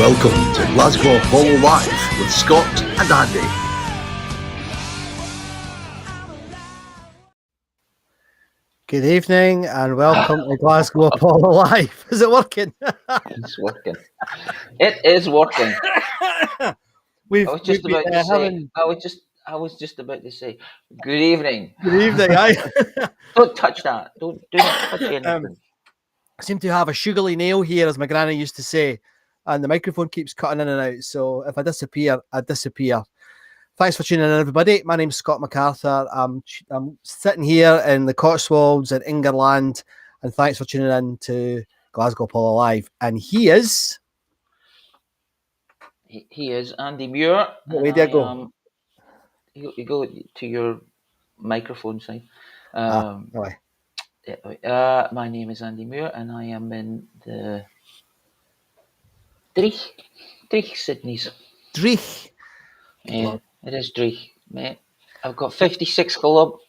Welcome to Glasgow Apollo Live with Scott and Andy. Good evening and welcome to Glasgow Apollo Live. Is it working? It's working. It is working. I was just about to say, good evening. Good evening. Don't touch that. Do not touch anything. I seem to have a sugary nail here, as my granny used to say, and the microphone keeps cutting in and out. So if I disappear, I disappear. Thanks for tuning in, everybody. My name's Scott MacArthur. I'm sitting here in the Cotswolds in Ingerland, and thanks for tuning in to Glasgow Apollo Live. And he is... He is Andy Muir. What way do I go? You go to your microphone side. Right. My name is Andy Muir, and I am in the Dreich Sydneys. Dreich. Yeah, it is Dreich, mate. I've got 56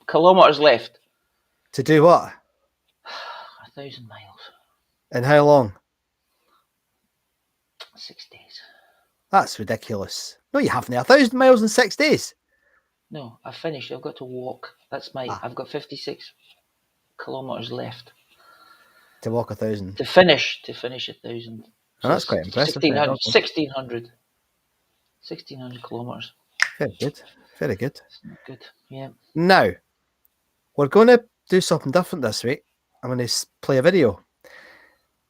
kilometres left. To do what? 1,000 miles. And how long? 6 days. That's ridiculous. No, you haven't. 1,000 miles in 6 days. No, I've finished. I've got to walk. I've got 56 kilometres left. To walk 1,000. To finish 1,000. Oh, that's quite impressive. 1,600 kilometres. Very good. Very good. Good, yeah. Now, we're going to do something different this week. I'm going to play a video.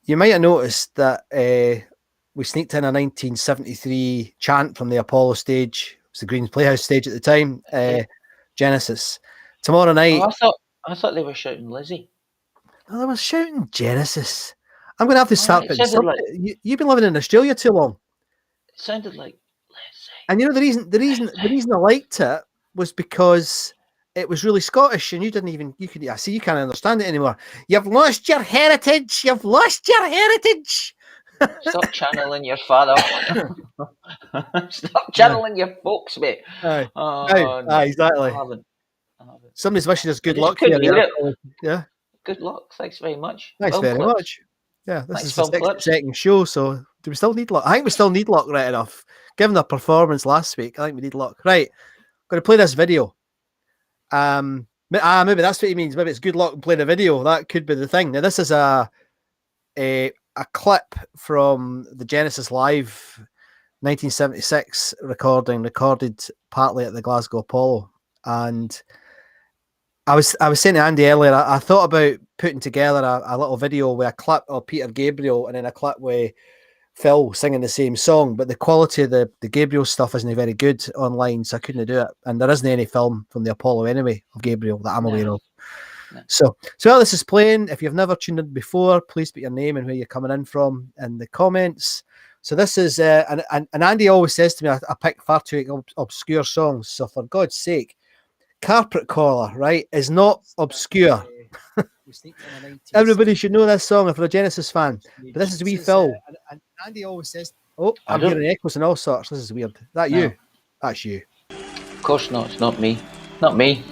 You might have noticed that we sneaked in a 1973 chant from the Apollo stage. It was the Green's Playhouse stage at the time. Genesis. Tomorrow night... Oh, I thought they were shouting Lizzie. Oh, they were shouting Genesis. I'm going to have to start... Like... You've been living in Australia too long. It sounded like Lizzie. And you know the reason I liked it was because it was really Scottish, and you can't understand it anymore. You've lost your heritage. You've lost your heritage. Stop channeling your father. Stop channeling your folks, mate. Aye. No, exactly. I haven't. Somebody's wishing us good luck here. Yeah. Good luck. Thanks very much. Thanks very much. Yeah, this is the 62nd show, so do we still need luck? I think we still need luck, right enough. Given the performance last week, I think we need luck. Right, going to play this video. Maybe that's what he means. Maybe it's good luck in playing a video. That could be the thing. Now, this is a clip from the Genesis Live 1976 recorded partly at the Glasgow Apollo. And I was saying to Andy earlier, I thought about putting together a little video with a clip of Peter Gabriel and then a clip with Phil singing the same song, but the quality of the Gabriel stuff isn't very good online, so I couldn't do it. And there isn't any film from the Apollo anyway of Gabriel that I'm aware of. No. So while this is playing, if you've never tuned in before, please put your name and where you're coming in from in the comments. So this is, and Andy always says to me, I pick far too obscure songs. So for God's sake, Carpet Caller, right, is not obscure. Everybody should know this song if you're a Genesis fan. But this is wee Phil. And Andy always says, "Oh, I'm hearing echoes and all sorts. This is weird." That you? No. That's you. Of course not. It's not me. Not me.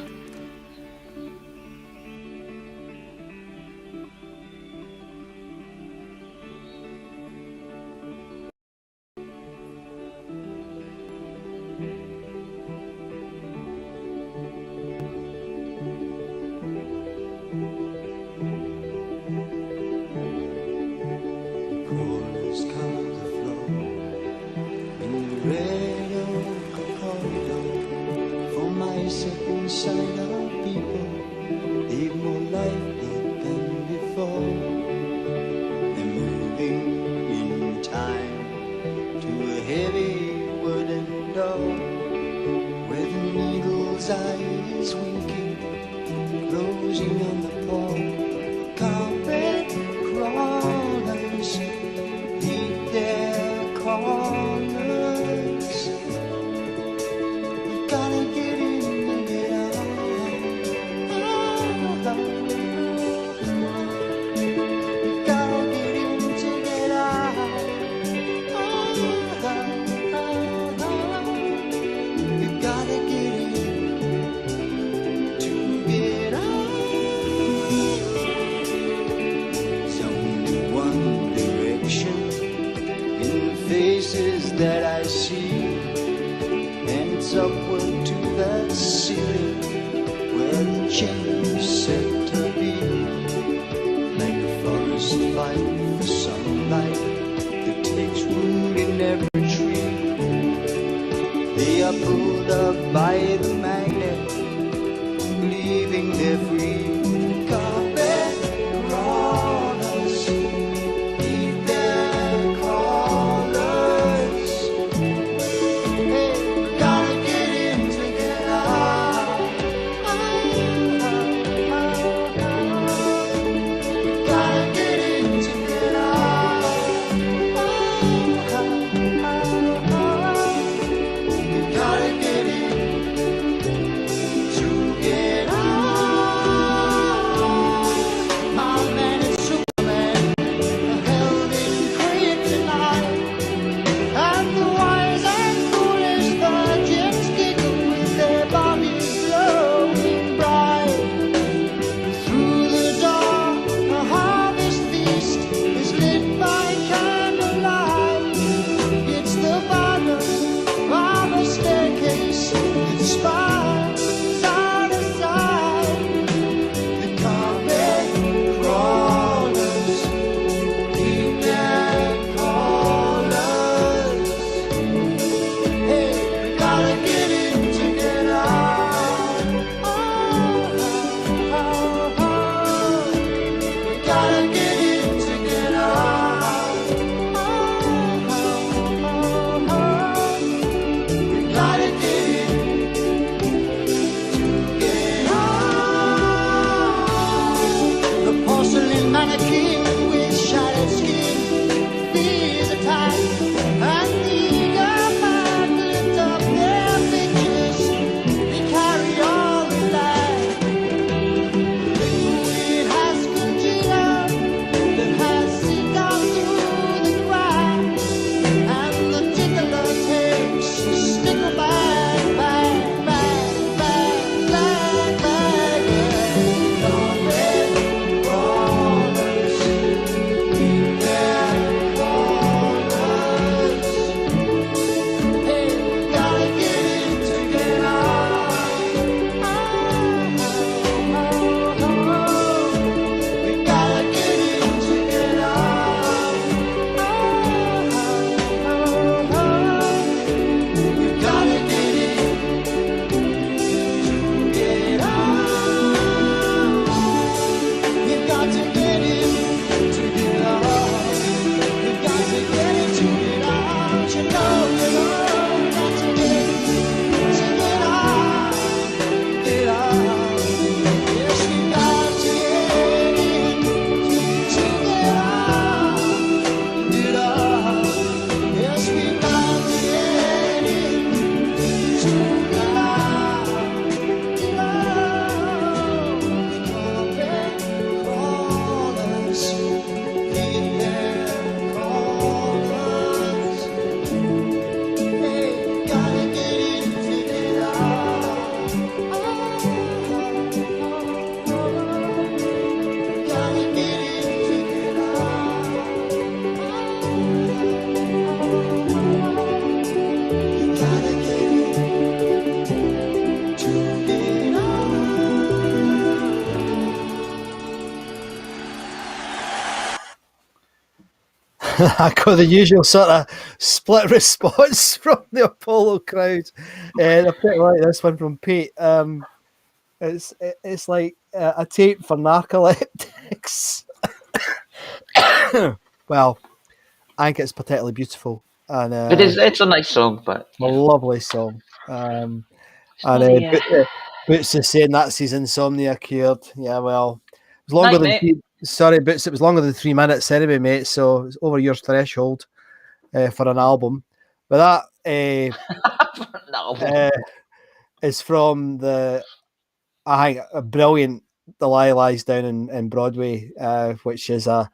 Corners faces that I see, and it's upward to the ceiling where the chains set to be, like a forest fight for sunlight that takes root in every tree. They are pulled up by the magnet, believing they're free. Carpet crawlers, eat their crawlers. Hey, we gotta get in to get out. We gotta get in to get out. We gotta get in to get out. My man is Superman, held in kryptonite, and the wise and foolish virgins giggle with their bodies glowing bright. Through the door, a harvest feast is lit by candlelight. It's the bottom of a staircase that spirals out of sight. The carpet crawlers, eat their crawlers. Hey, we gotta get in to get out. We gotta get in to get out. We gotta get in to get out. The porcelain mannequin with shattered skin fears attack, and the eager man lift up their pictures. They carry all the light. Liquid has congealed, that has seeped out through the crack, and the tickler takes a sticker bag, bag, bag, bag, bag, bag, Carpet crawlers, eat their crawlers. Hey, we gotta get in to get out. We gotta get in to get out. We gotta get in to get out. We've got to get in to get out. We've got to get in to get out. You know, we've got to get in to get out. Get out. Yes, we've got to get in to get out. Get out. Yes, we've got to get in to get out. Get out. Carpet crawlers, eat their crawlers. Hey, gotta get in to get out. Gotta get in to get out. You gotta get in to get out. I got the usual sort of split response from the Apollo crowd. And I pretty like this one from Pete. It's like a tape for narcoleptics. Well, I think it's particularly beautiful, and It's a nice song, but a lovely song. it's And funny, yeah. Boots is saying that's his insomnia cured. Yeah, well, it was longer Night, than sorry, Boots. It was longer than 3 minutes anyway, mate. So it's over your threshold for an album. But that No. is from I think a brilliant "The Lie Lies Down" in Broadway, which is a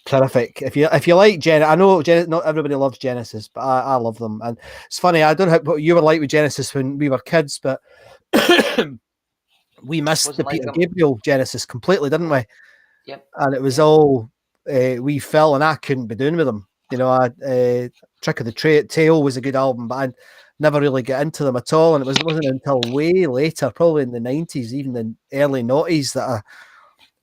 terrific. If you like Genesis, I know not everybody loves Genesis, but I love them. And it's funny, I don't know what you were like with Genesis when we were kids, but we missed Wasn't the like Peter them. Gabriel Genesis completely, didn't we? Yep. And it was all we Phil and I couldn't be doing with them. You know, Trick of the Tail was a good album, but I never really got into them at all. And it wasn't until way later, probably in the 90s, even the early noughties, that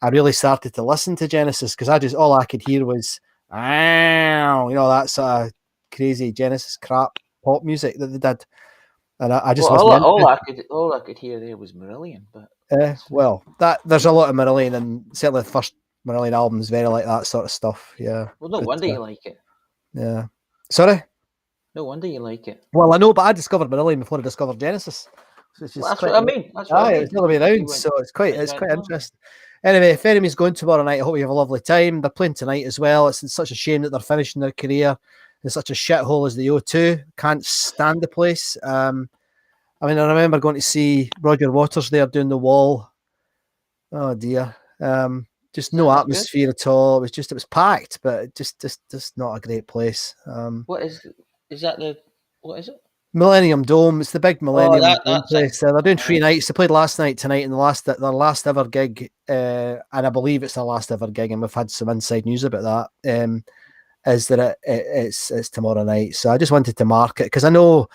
I really started to listen to Genesis, because all I could hear was, that sort of crazy Genesis crap pop music that they did. And I just Well, wasn't all I could hear there was Marillion, but well, there's a lot of Marillion, and certainly the first Marillion album is very like that sort of stuff. Yeah. well, no But, wonder you like it. yeah. Sorry? No wonder you like it. Well, I know, but I discovered Marillion before I discovered Genesis. Which is Well, that's quite, what I mean. That's what I mean. it's the other way You around, went- so it's quite you went, "Oh." interesting. Anyway, if Enemy's going tomorrow night, I hope you have a lovely time. They're playing tonight as well. It's such a shame that they're finishing their career in such a shithole as the O2. Can't stand the place. I remember going to see Roger Waters there doing The Wall. Oh dear. Just no that not good? atmosphere at all. It was packed, but just not a great place. What is that? What is it? Millennium Dome. It's the big Millennium Dome that's it. place. They're doing 3 nights. They played last night, tonight, and their last ever gig. And I believe it's their last ever gig, and we've had some inside news about that. Is that it's tomorrow night? So I just wanted to mark it, because I know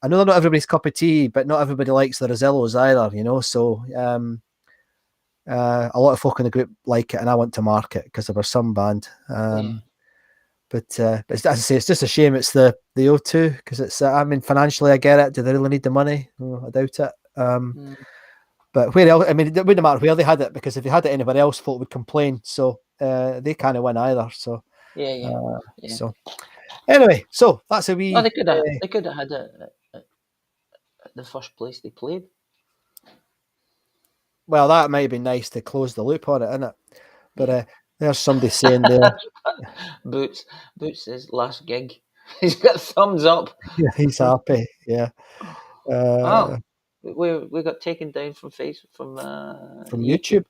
they're not everybody's cup of tea, but not everybody likes the Rosillos either. You know, so a lot of folk in the group like it, and I want to mark it because there was some band. But as I say, it's just a shame it's the O2, because it's. Financially, I get it. Do they really need the money? Oh, I doubt it. But where else? It wouldn't matter where they had it, because if they had it anywhere else, folk would complain. So they can't win either. So Yeah. So anyway, so that's a wee. Oh, they could have had it at the first place they played. Well, that might be nice to close the loop on it, isn't it? But there's somebody saying there. Boots says last gig. He's got thumbs up. Yeah, he's happy. Yeah. We got taken down from from YouTube.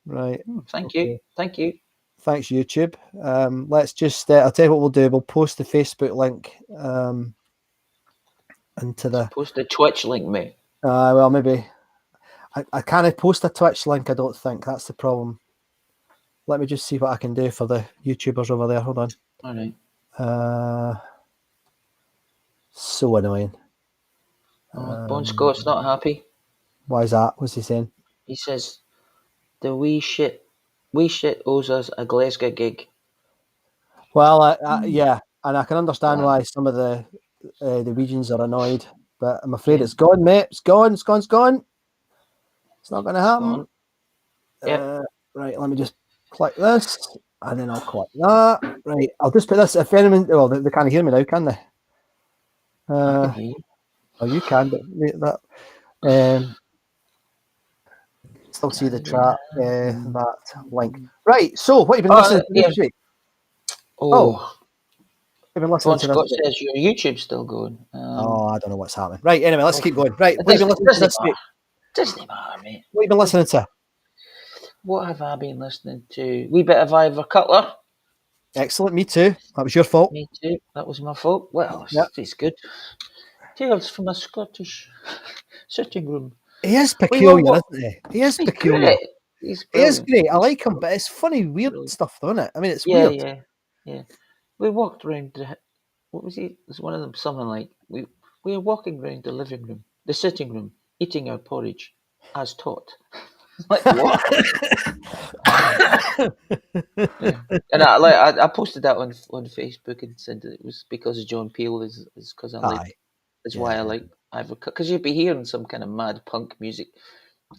Right. Thank Okay. you. Thanks, YouTube. Let's just. I'll tell you what we'll do. We'll post the Facebook link into the. Post the Twitch link, mate. Well, maybe. I can't post a Twitch link. I don't think that's the problem. Let me just see what I can do for the YouTubers over there. Hold on. All right. So annoying. Bon Scott's not happy. Why is that? What's he saying? He says the wee shit owes us a Glasgow gig. Well, yeah, and I can understand why some of the regions are annoyed, but I'm afraid it's gone, mate. It's gone. It's gone. It's not going to happen. Yep. Right, let me just click this, and then I'll click that. Right, I'll just put this. If anyone, well, they can't hear me now, can they? I can hear you. Oh, you can, but that. Still see the chat. That link. Right. So, what have you been listening to this week? You've been listening Bon to Scott this. says your YouTube's still going. I don't know what's happening. Right. Anyway, let's keep going. Right. What have you been listening to this week? Doesn't matter, mate. What have you been listening to? What have I been listening to? Wee bit of Ivor Cutler. Excellent. Me too. That was your fault. Me too. That was my fault. Well, it's good. Tales from a Scottish sitting room. He is peculiar, isn't he? He is peculiar. Great. He is great. I like him, but it's funny, weird stuff, though, isn't it? I mean, it's weird. Yeah. We walked around. What was he? It's one of them. Something like we were walking around the living room, the sitting room, eating our porridge as taught. Like what? And I posted that on Facebook and said that it was because of John Peel is because I like why I like Ivor Cut, because you'd be hearing some kind of mad punk music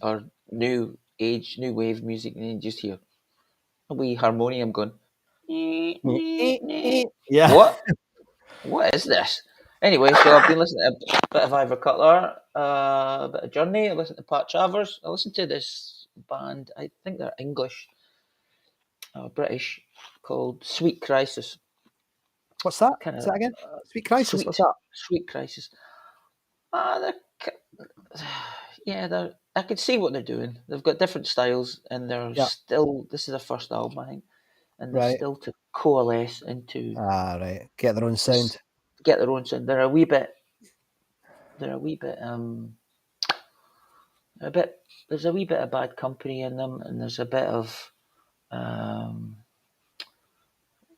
or new wave music, and you just hear a wee harmonium going. Yeah. What is this? Anyway, so I've been listening to a bit of Ivor Cutler, a bit of Journey. I listened to Pat Travers. I listened to this band. I think they're English, British, called Sweet Crisis. What's that? Is that again? Sweet Crisis. What's that? Sweet Crisis. I can see what they're doing. They've got different styles, and they're still. This is their first album, I think, and they're still to coalesce into. Right. Get their own sound. They're a wee bit. There's a wee bit of Bad Company in them, and there's a bit of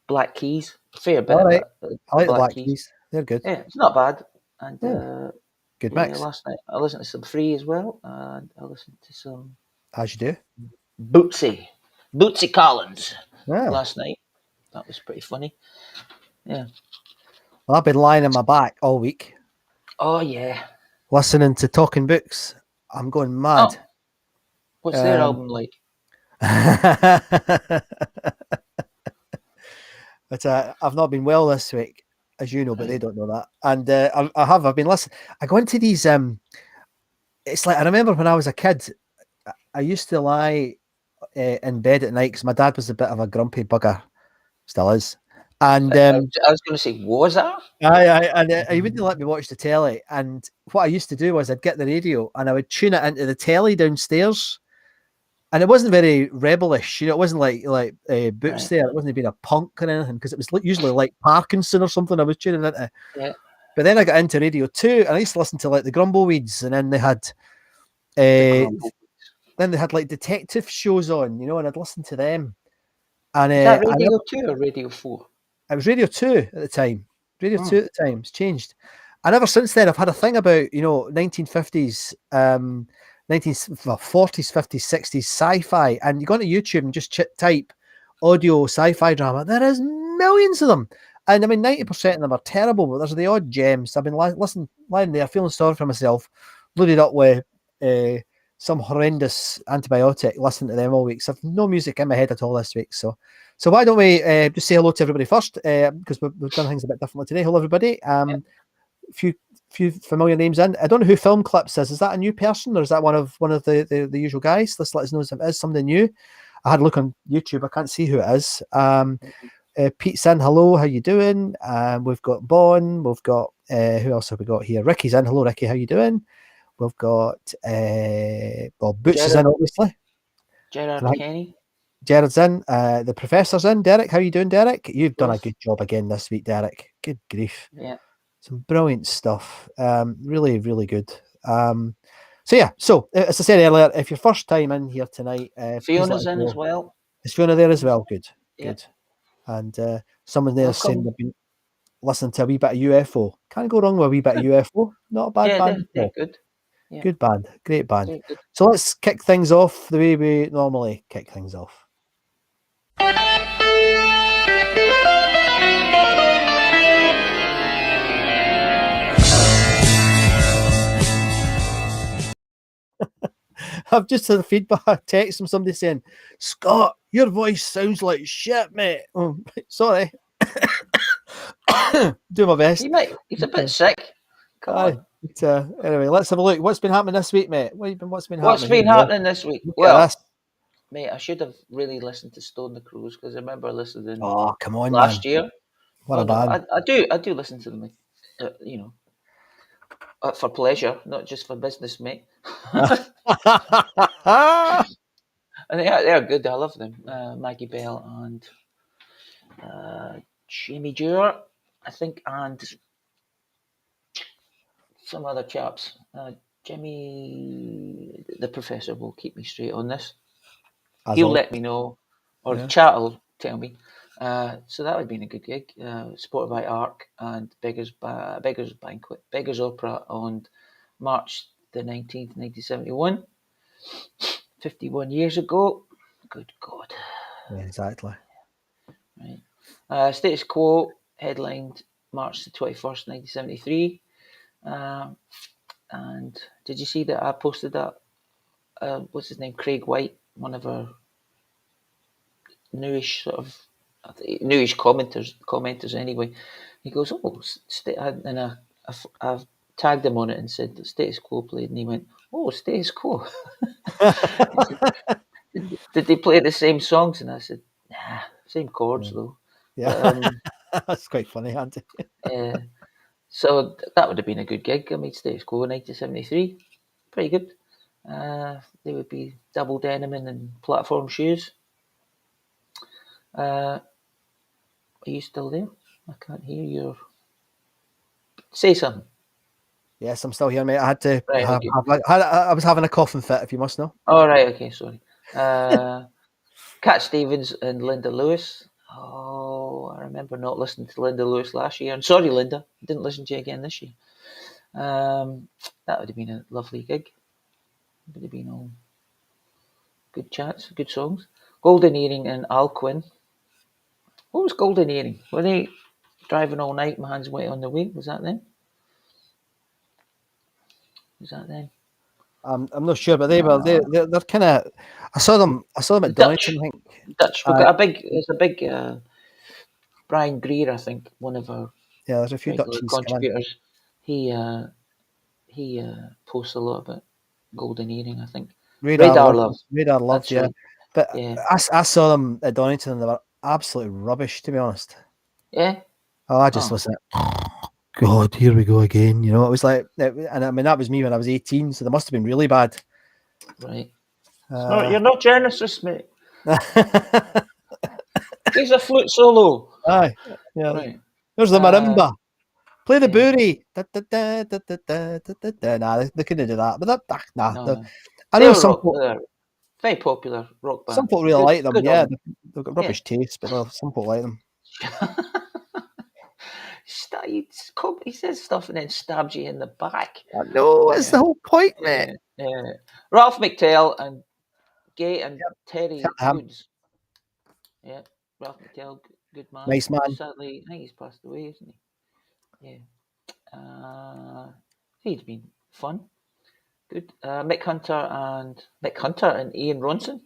Black Keys fair bit All right. of it. I like the Black Black Keys. Keys. They're good. Yeah, it's not bad. And Good yeah, mix. last night I listened to some Free as well, and I listened to some As you do. Bootsy Collins Yeah. last night. That was pretty funny. Yeah. Well, I've been lying on my back all week, Oh yeah. listening to Talking Books. I'm going mad. Oh, what's their album like? But I've not been well this week, as you know, but they don't know that. And I've been listening. I go into these. It's like I remember when I was a kid, I used to lie in bed at night because my dad was a bit of a grumpy bugger, still is. And I was going to say, was that? He wouldn't let me watch the telly. And what I used to do was I'd get the radio and I would tune it into the telly downstairs. And it wasn't very rebellish, it wasn't like Boots there. It wasn't being a punk or anything because it was usually like Parkinson or something I was tuning into. Yeah. But then I got into Radio 2 and I used to listen to like the Grumbleweeds, and then they had like detective shows on, and I'd listen to them. And is that Radio 2 or Radio 4? It was Radio 2 at the time. Radio 2 at the time. It's changed. And ever since then, I've had a thing about, 1950s, 1940s, 50s, 60s sci-fi. And you go onto YouTube and just type audio sci-fi drama. There is millions of them. And I mean, 90% of them are terrible, but there's the odd gems. I've been lying there, feeling sorry for myself, loaded up with some horrendous antibiotic, listening to them all week. So I've no music in my head at all this week. So why don't we just say hello to everybody first, because we've done things a bit differently today. Hello, everybody. Few familiar names in. I don't know who Film Clips is. Is that a new person, or is that one of the usual guys? Let's let us know if it is somebody new. I had a look on YouTube. I can't see who it is. Pete's in. Hello, how you doing? We've got Bon. We've got who else have we got here? Ricky's in. Hello, Ricky. How you doing? We've got Boots is in, obviously. Gerard Kenny. Jared's in. The professor's in. Derek, how you doing, Derek? You've done a good job again this week, Derek. Good grief. Yeah. Some brilliant stuff. Really, really good. So as I said earlier, if you're first time in here tonight, Fiona's in as well. Is Fiona there as well? Good. Yeah. Good. And someone there saying they've been listening to a wee bit of UFO. Can't go wrong with a wee bit of UFO. Not a bad band. They're good. Yeah. Good band. Great band. So let's kick things off the way we normally kick things off. I've just had a feedback text from somebody saying, Scott, your voice sounds like shit, mate. Oh, sorry. Do my best. He's a bit sick. Come on. Anyway, let's have a look. What's been happening this week, mate? What's been happening this week? Well, mate, I should have really listened to Stone the Cruise because I remember listening. Oh, come on, last year. What a band! I do listen to them, for pleasure, not just for business, mate. And they're good. I love them. Maggie Bell and Jamie Dewar, I think, and some other chaps. Jimmy, the professor, will keep me straight on this. He'll let me know, or the chat will tell me. So that would have been a good gig. Supported by ARC and Beggars Banquet, Beggars Opera on March the 19th, 1971. 51 years ago. Good God. Yeah, exactly. Right. Status Quo headlined March the 21st, 1973. And did you see that I posted that? What's his name? Craig White, one of our newish commenters anyway. He goes, and I've tagged him on it and said Status Quo played, and he went, "Oh, Status Quo." Did they play the same songs? And I said, "Nah, same chords though." Yeah, that's quite funny, Andy. So that would have been a good gig. I mean, Status Quo in 1973, pretty good. They would be double denim and platform shoes. Are you still there? I can't hear you. Say something. Yes, I'm still here, mate. I had to. Right, I was having a coughing fit, if you must know. Oh, right. Okay, sorry. Cat Stevens and Linda Lewis. Oh, I remember not listening to Linda Lewis last year. And sorry, Linda, I didn't listen to you again this year. That would have been a lovely gig. Would have been all good chats, good songs. Golden Earring and Alcuin. What was Golden Earring? Were they driving all night? My hands wet on the way. Was that them? Was that them? I'm not sure, but they're kind of. I saw them at Donington. I think Dutch. We've got a big. There's a big. Brian Greer, I think, one of our there's a few regular Dutchies contributors. He posts a lot about Golden Earring, I think. Radar Love. Radar Love, That's yeah. right. But Yeah. I saw them at Donington and they were absolutely rubbish, to be honest. Yeah. Oh, I just was like, God, here we go again. You know, it was like, and I mean, that was me when I was 18, so they must have been really bad. Right. You're not Genesis, mate. Here's a flute solo. Aye. Yeah. Right. There's the marimba. Play the yeah. booty. Da, da, da, da, da, da, da, da. Nah, they couldn't do that. But nah. No. I know some people, very popular rock band. some people really like them. Yeah, on. they've got rubbish taste, but some people like them. He says stuff and then stabs you in the back. I know, it's the whole point, mate. Yeah. Ralph McTell and Gay and Terry Woods. Yeah, Ralph McTell, good man. Nice man. Sadly, I think he's passed away, isn't he? Yeah. He's been fun. Good. Mick Hunter and Ian Ronson.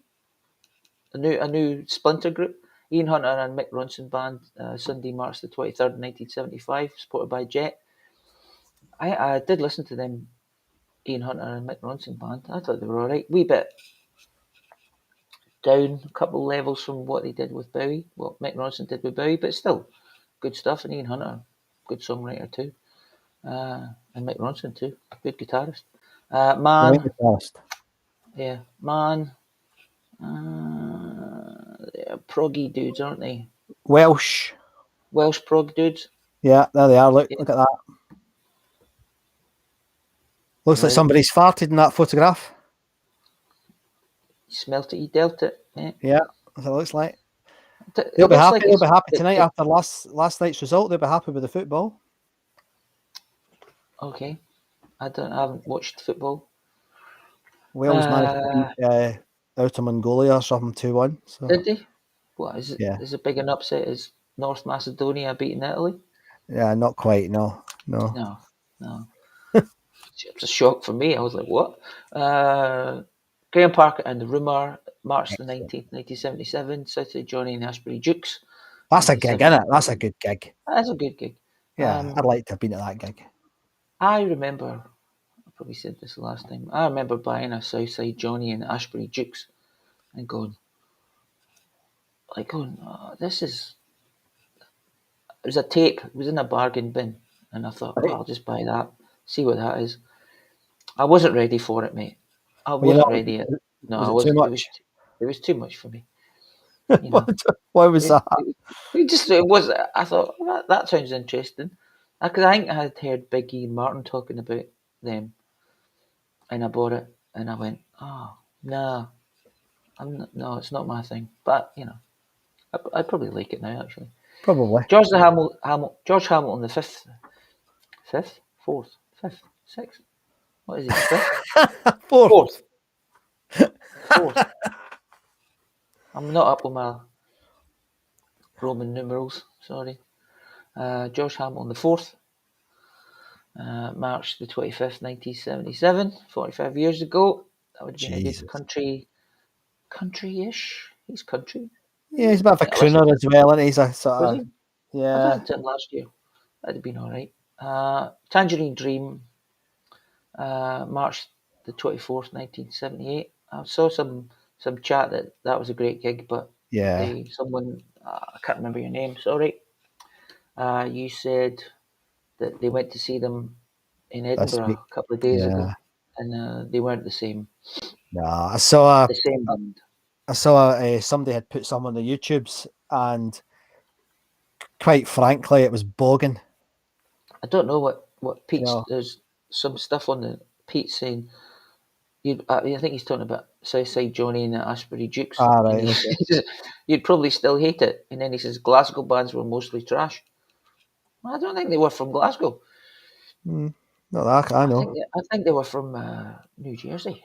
A new splinter group. Ian Hunter and Mick Ronson band. Sunday, March the 23rd, 1975, supported by Jet. I did listen to them, Ian Hunter and Mick Ronson band. I thought they were all right. Wee bit down a couple levels from what they did with Bowie, what Mick Ronson did with Bowie, but still good stuff. And Ian Hunter, good songwriter too. And Mick Ronson too, good guitarist. Yeah, man. They're proggy dudes, aren't they? Welsh prog dudes. Yeah, there they are. Look at that. Looks like somebody's farted in that photograph. You smelt it, you dealt it. Yeah, that's what it looks like. They'll be happy. They'll be happy tonight after last night's result. They'll be happy with the football. Okay, I haven't watched football. Wales managed to beat Outer Mongolia or something 2-1. So. Did they? What is it? Yeah. Is it big an upset as North Macedonia beating Italy? Yeah, not quite. No. It was a shock for me. I was like, what? Graham Parker and the Rumour, March the 19th, 1977, City Johnny and the Ashbury Jukes. That's a gig, isn't it? That's a good gig. That's a good gig. Yeah, I'd like to have been at that gig. I remember, I probably said this last time, I remember buying a Southside Johnny and the Ashbury Jukes and going, oh, this is... It was a tape. It was in a bargain bin. And I thought, I'll just buy that, see what that is. I wasn't ready for it, mate. I wasn't ready yet. No, I wasn't. It was too much for me. You know? Why was that? It was. I thought that sounds interesting, because I think I had heard Big E and Martin talking about them, and I bought it, and I went, oh no, no, it's not my thing. But you know, I'd probably like it now. Actually, probably. George Hamilton the fifth, fourth, fifth, sixth. What is it? Fifth? Fourth. I'm not up with my Roman numerals, sorry. George Hamilton the 4th, March the 25th, 1977, 45 years ago. That would have been a good country-ish. He's country. Yeah, he's a bit of a crooner as well, and he's a sort of... Yeah. I listened to him last year. That'd have been all right. Tangerine Dream, March the 24th, 1978. I saw some chat that was a great gig, but someone, I can't remember your name, sorry. You said that they went to see them in Edinburgh a couple of days ago, and they weren't the same. No, I saw the same band. I saw somebody had put some on the YouTubes, and quite frankly, it was bogging. I don't know what Pete's. There's some stuff on the Pete saying. I think he's talking about Southside Johnny and the Ashbury Dukes. Ah, And right. he Okay. says, you'd probably still hate it. And then he says Glasgow bands were mostly trash. Well, I don't think they were from Glasgow. Not that I know. I think they were from New Jersey.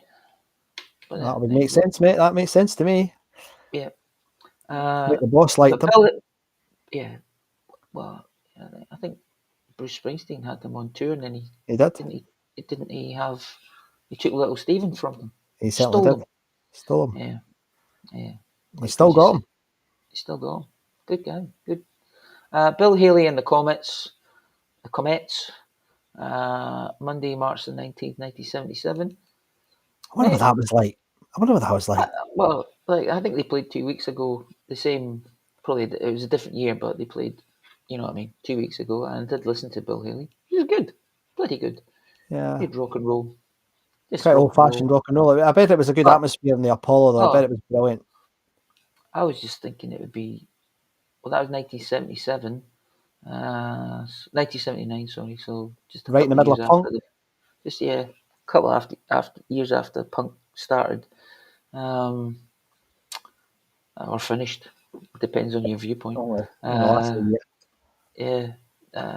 But That would make sense, mate. That makes sense to me. Yeah. The boss liked them. Yeah. Well, I think Bruce Springsteen had them on tour, and then He did. didn't he took Little Steven from them. He certainly did. Stole them. Yeah. Yeah. He still got them. He still got them. Good guy. Good. Bill Haley and the Comets. The Comets. Monday, March the 19th, 1977. I wonder what that was like. Well, I think they played 2 weeks ago. The same, probably it was a different year, but they played, 2 weeks ago. And I did listen to Bill Haley. He was good, bloody good. Yeah. Good rock and roll. Quite old-fashioned rock and roll. I bet it was a good atmosphere in the Apollo, though. I bet it was brilliant. I was just thinking it would be. Well, that was 1977. 1979, sorry. So just right in the middle of punk. A couple after years after punk started, or finished. Depends on your viewpoint. Yeah.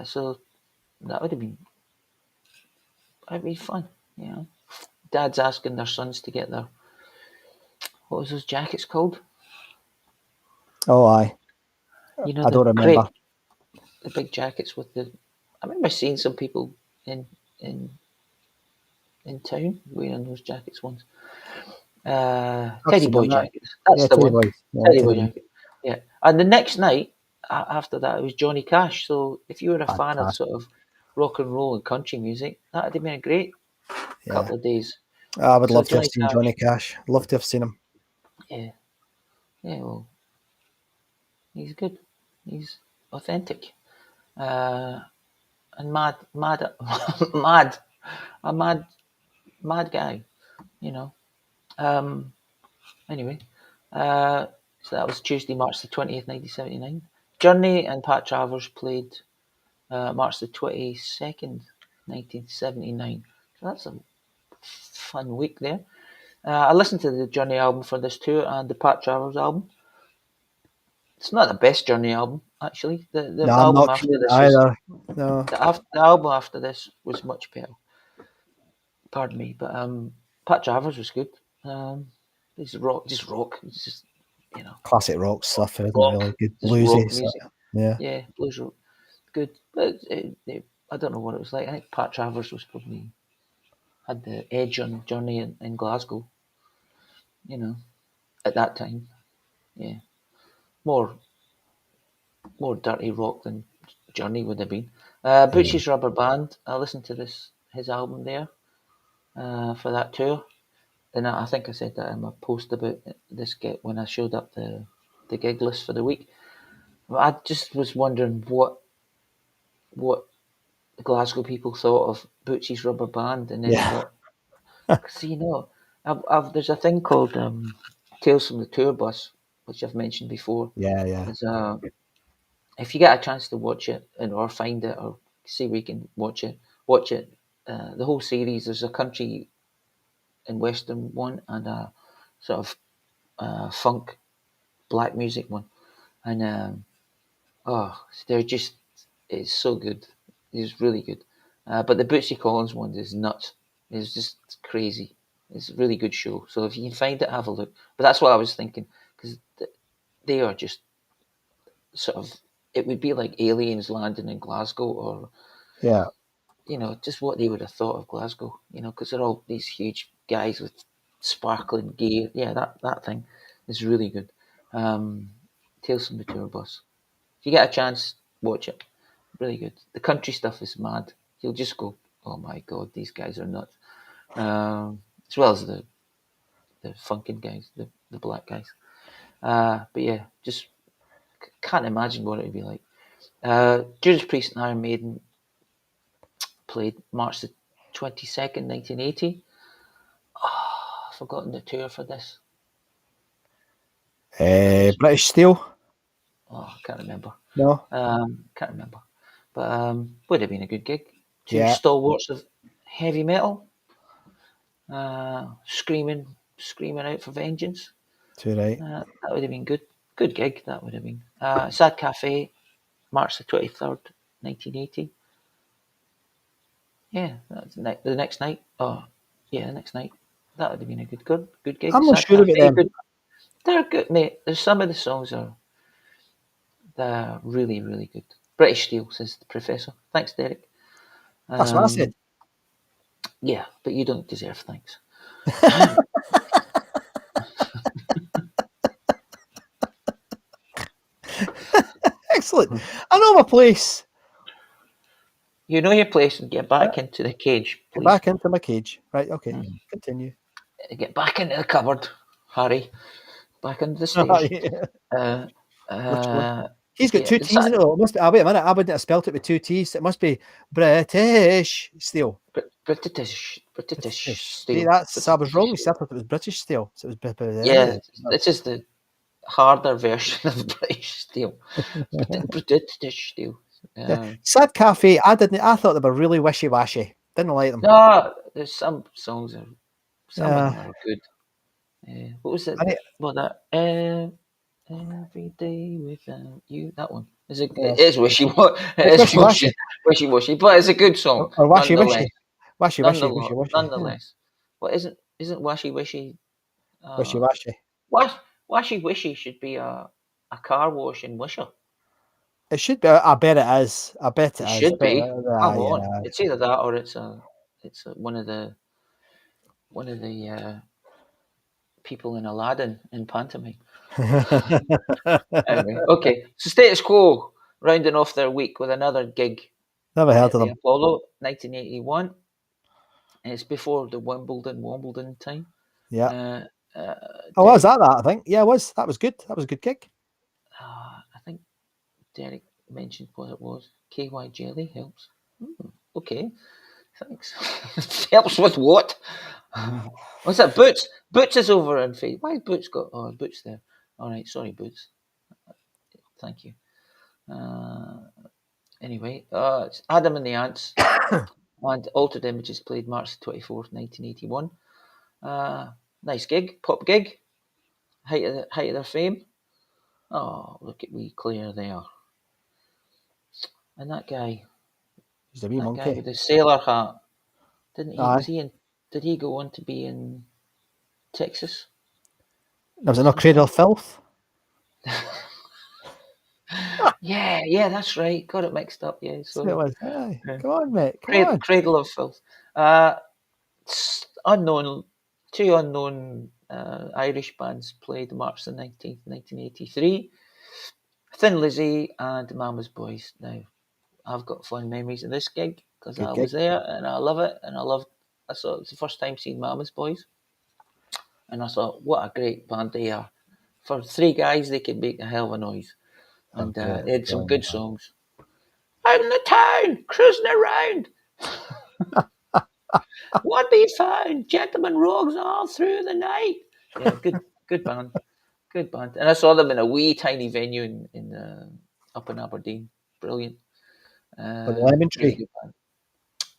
So that would have been. That'd be fun. Dads asking their sons to get their. What was those jackets called? Oh, aye. I don't remember. The big jackets with the. I remember seeing some people in town wearing those jackets once. Teddy Boy jackets. That's the one. Teddy Boy jacket. Yeah. And the next night after that, it was Johnny Cash. So if you were a fan of sort of rock and roll and country music, that would have been a great couple of days. I would love to have seen Johnny Cash. Love to have seen him. Yeah. Yeah, well, he's good. He's authentic. And mad, a mad guy, Anyway, so that was Tuesday, March the 20th, 1979. Journey and Pat Travers played March the 22nd, 1979. So that's a fun week there. I listened to the Journey album for this tour and the Pat Travers album. It's not the best Journey album, actually. The album after this either. No. The album after this was much better. Pardon me, but Pat Travers was good. It's rock. It's just classic rock stuff, isn't it? Really good bluesy music. Yeah, blues rock, good. But I don't know what it was like. I think Pat Travers was probably had the edge on Journey in Glasgow. At that time, yeah, more dirty rock than Journey would have been. Butchie's Rubber Band. I listened to his album there for that tour. And I think I said that in my post about this when I showed up the gig list for the week. I just was wondering what the Glasgow people thought of Butchie's Rubber Band, and then because there's a thing called Tales from the Tour Bus, which I've mentioned before. Yeah. If you get a chance to watch it or find it or see where you can watch it. The whole series. There's a country and western one and a sort of funk black music one, and it's so good. It's really good. But the Bootsy Collins one is nuts. It's just crazy. It's a really good show. So if you can find it, have a look. But that's what I was thinking, because they are just sort of. It would be like aliens landing in Glasgow, or just what they would have thought of Glasgow. Because they're all these huge guys with sparkling gear. Yeah, that thing is really good. Tales from the Tour Bus. If you get a chance, watch it. Really good. The country stuff is mad. You'll just go, oh my god, these guys are nuts. As well as the funkin' guys, the black guys. But yeah, just can't imagine what it would be like. Judas Priest and Iron Maiden played March the 22nd, 1980. I've forgotten the tour for this. British Steel. I can't remember. No. Can't remember. But would have been a good gig. Two stalwarts of heavy metal. Screaming Screaming Out for Vengeance. Too right. That would have been good. Good gig, that would have been. Sad Cafe, March the 23rd, 1980. Yeah, that's the next night. Oh, yeah, the next night. That would have been a good gig. I'm not Sad sure about Cafe, them. good. They're good, mate. There's some of the songs they're really, really good. British Steel, says the professor. Thanks, Derek. That's what I said. Yeah, but you don't deserve thanks. Excellent. I know my place. You know your place and get back into the cage, Get please. back into my cage. Right, okay. Continue. Get back into the cupboard, Harry. Back into the Oh, stairs. yeah. He's got two it's T's in it. Though. It must be. Wait a minute. I wouldn't have spelt it with two T's. It must be British Steel. British See, Steel. I was wrong. I thought it was British Steel. So it was Yeah, this is the harder version of British Steel. British Steel. Sad Cafe. I thought they were really wishy washy. Didn't like them. No, there's some songs of them are good. What was it? Every day without you. That one. It is wishy washy. Wishy washy, but it's a good song. Or washy wishy. Washy wishy. Nonetheless. Well, isn't washy wishy? Wishy washy. Washy wishy should be a car wash in Wisher. It should be. I bet it is. I bet it is. Should be. Come on. Yeah. It's either that or it's one of the people in Aladdin in pantomime. Anyway, okay. So Status Quo rounding off their week with another gig. Never heard of the them. Apollo, 1981. And it's before the Wimbledon time. Yeah. Was that? I think. Yeah, it was. That was good. That was a good gig. I think Derek mentioned what it was. KY Jelly helps. Okay. Thanks. Helps with what? What's that? Boots. Boots is over in face. Why has Boots got? Oh, Boots there. All right. Sorry, Boots. Thank you. Anyway, it's Adam and the Ants and Altered Images played March 24th, 1981. Nice gig, pop gig. Height of their fame. Oh, look at wee Claire there. And that guy. He's a wee monkey. Guy with the sailor hat. Did he go on to be in Texas? Was it not Cradle of Filth? Yeah, that's right. Got it mixed up. Yeah, so it was. Come on, mate. Come on. Cradle of Filth. Unknown. Two unknown Irish bands played March the 19th, 1983. Thin Lizzy and Mama's Boys. Now, I've got fond memories of this gig because I was there and I love it. And I saw it was the first time seeing Mama's Boys. And I thought, what a great band they are. For three guys, they could make a hell of a noise. And they had some good songs. Out in the town, cruising around. What be found? Gentlemen rogues all through the night. Yeah, good band. Good band. And I saw them in a wee tiny venue in up in Aberdeen. Brilliant. The Lemon Tree.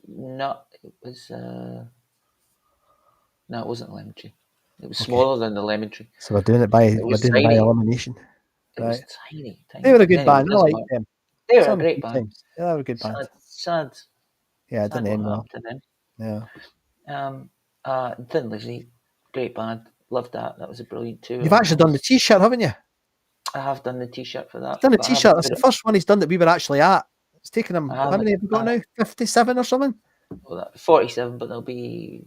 No, it was no, it wasn't Lemon Tree. It was smaller than the Lemon Tree. So we're doing it by elimination. It was tiny. They were a good band. I like them. They were a great band. Yeah, they were a good band. Sad. Yeah, it didn't end well. Yeah. Thin Lizzy, great band. Loved that. That was a brilliant tour. You've actually done the T-shirt, haven't you? I have done the T-shirt for that. You've done a T-shirt. That's the first one he's done that we were actually at. It's taken him. How many have we got now? 57 or something? Well, 47, but there'll be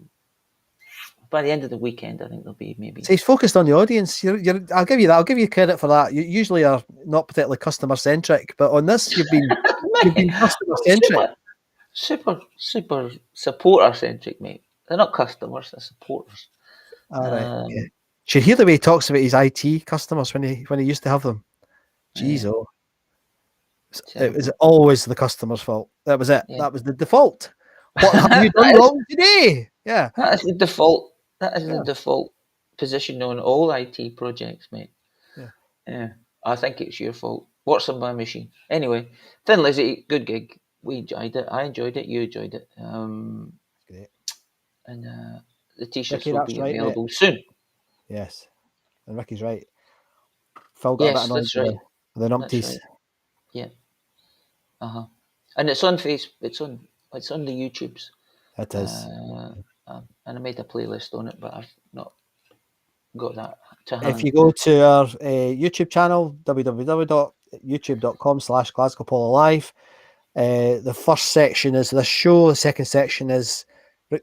by the end of the weekend. I think there'll be maybe. So he's focused on the audience. I'll give you that. I'll give you credit for that. You usually are not particularly customer centric, but on this, you've been customer centric. Super supporter centric, mate. They're not customers; they're supporters. All right. Yeah. Should hear the way he talks about his IT customers when he used to have them. Jeez, it was always the customer's fault. That was it. Yeah. That was the default. What have you done wrong today? Yeah, that is the default. That is the default position on all IT projects, mate. Yeah. I think it's your fault. What's on my machine? Anyway, Thin Lizzy, good gig. We enjoyed it. I enjoyed it. You enjoyed it. Great. And the T-shirts will be available soon. Yes, and Ricky's right. Phil got a bit Yes, annoyed that's right. with the That's numpties. right. Yeah. And it's on it's on the YouTubes. It is. And I made a playlist on it, but I've not got that to hand. If you go to our YouTube channel, www.youtube.com/Glasgow Apollo Live, the first section is this show. The second section is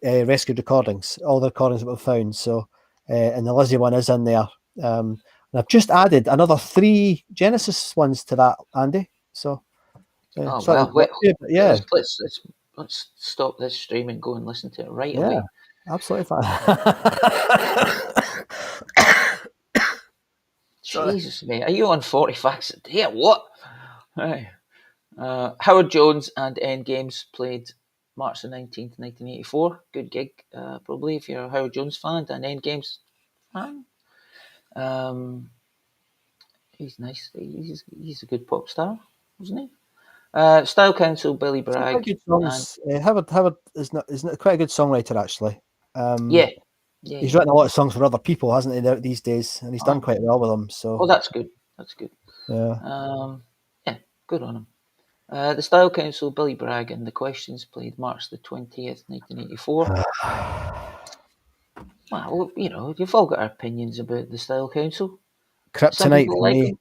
rescued recordings, all the recordings that we've found. So, and the Lizzie one is in there. And I've just added another 3 Genesis ones to that, Andy. So, Oh sorry to well, wait, interrupt you, but yeah, let's stop this stream and go and listen to it right yeah, away. absolutely fine. Sorry. Jesus, mate, are you on 40 facts a day or what? Right. Howard Jones and Endgames played March the 19th, 1984. Good gig, probably, if you're a Howard Jones fan and Endgames fan. He's nice. He's a good pop star, wasn't he? Style Council, Billy Some quite Bragg. good songs. Howard is not quite a good songwriter actually. Yeah. He's written a lot of songs for other people, hasn't he, these days? And he's done quite well with them. So, oh, that's good. That's good. yeah, Yeah, good on him. The Style Council, Billy Bragg, and The Questions played March the 20th, 1984. Well, you've all got our opinions about the Style Council. Some Kryptonite people for like me.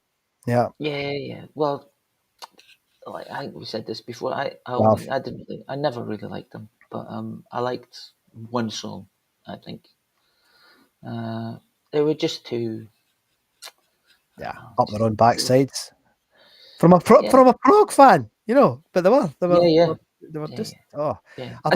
them. Yeah, Yeah. Well, like I think we said this before. I never really liked them, but I liked one song. I think they were just too. up their own backsides. From a prog fan, but they were just. Oh, Yeah. I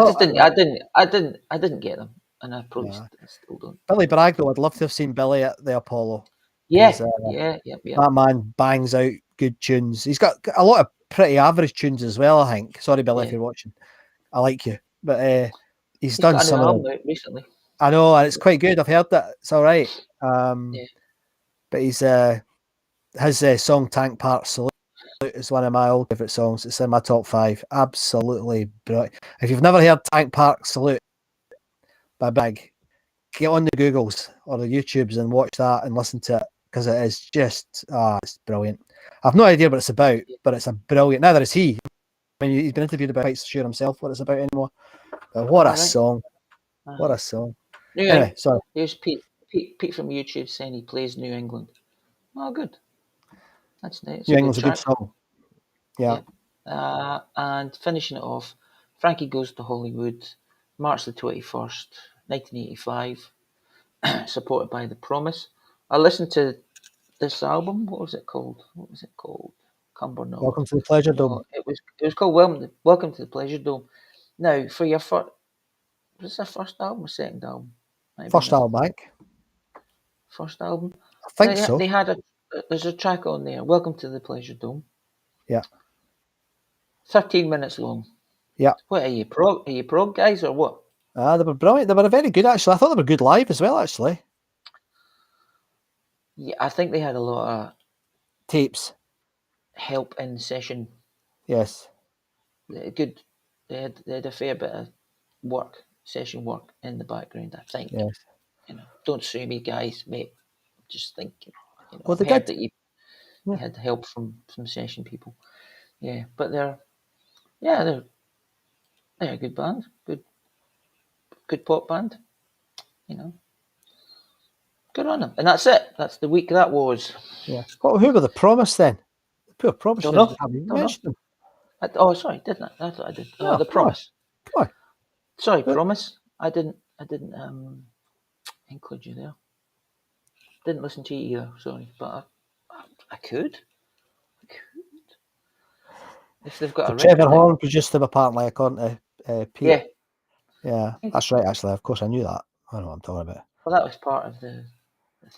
didn't get them, and I probably still don't. Billy Bragg though. I'd love to have seen Billy at the Apollo. Yeah, Yeah. yeah. That man bangs out good tunes. He's got a lot of pretty average tunes as well, I think. Sorry, Billy, if you're watching. I like you. But he's done got a new some of album them. out recently. I know, and it's quite good. I've heard that. It's all right. But he's his song Tank Park Salute is one of my old favourite songs. It's in my top 5. Absolutely brilliant. If you've never heard Tank Park Salute by Big, get on the Googles or the YouTubes and watch that and listen to it, because it is just it's brilliant. I've no idea what it's about, but it's a brilliant. Neither is he. I mean, he's been interviewed about it, sure himself what it's about anymore. But what a song! What a song! Yeah. Anyway, sorry. Here's Pete from YouTube saying he plays New England. Oh, good. That's nice. New England's a good song. Yeah. And finishing it off, Frankie Goes to Hollywood, March the 21st, 1985, supported by The Promise. I listened to this album. What was it called? Cumbernauld. Welcome to the Pleasure Dome. It was called Welcome to the Pleasure Dome. Now, for your first, was this their first album or second album? First album, Mike. First album. I think so. They had there's a track on there. Welcome to the Pleasure Dome. Yeah. 13 minutes long. Yeah. What are you prog guys or what? They were brilliant. They were very good actually. I thought they were good live as well actually. Yeah, I think they had a lot of tapes. Help in session. Yes. Good. They had a fair bit of session work in the background, I think. Yes. Don't sue me, guys, mate. Just thinking. Well, they I heard did. that you had help from session people. Yeah, but they're a good band. Good pop band. Good on them. And that's it. That's the week that was. Yeah. Well, who were The Promise then? The poor Promise. Don't know. Have you Don't mentioned know. them? Sorry, didn't I? I thought I did. No, The Promise. Come on. Sorry, Promise. I didn't include you there. Didn't listen to you either. Sorry, but I could. If they've got a Trevor Horn produced them apparently, according to Pete. Yeah, that's right. Actually, of course, I knew that. I know what I'm talking about. Well, that was part of the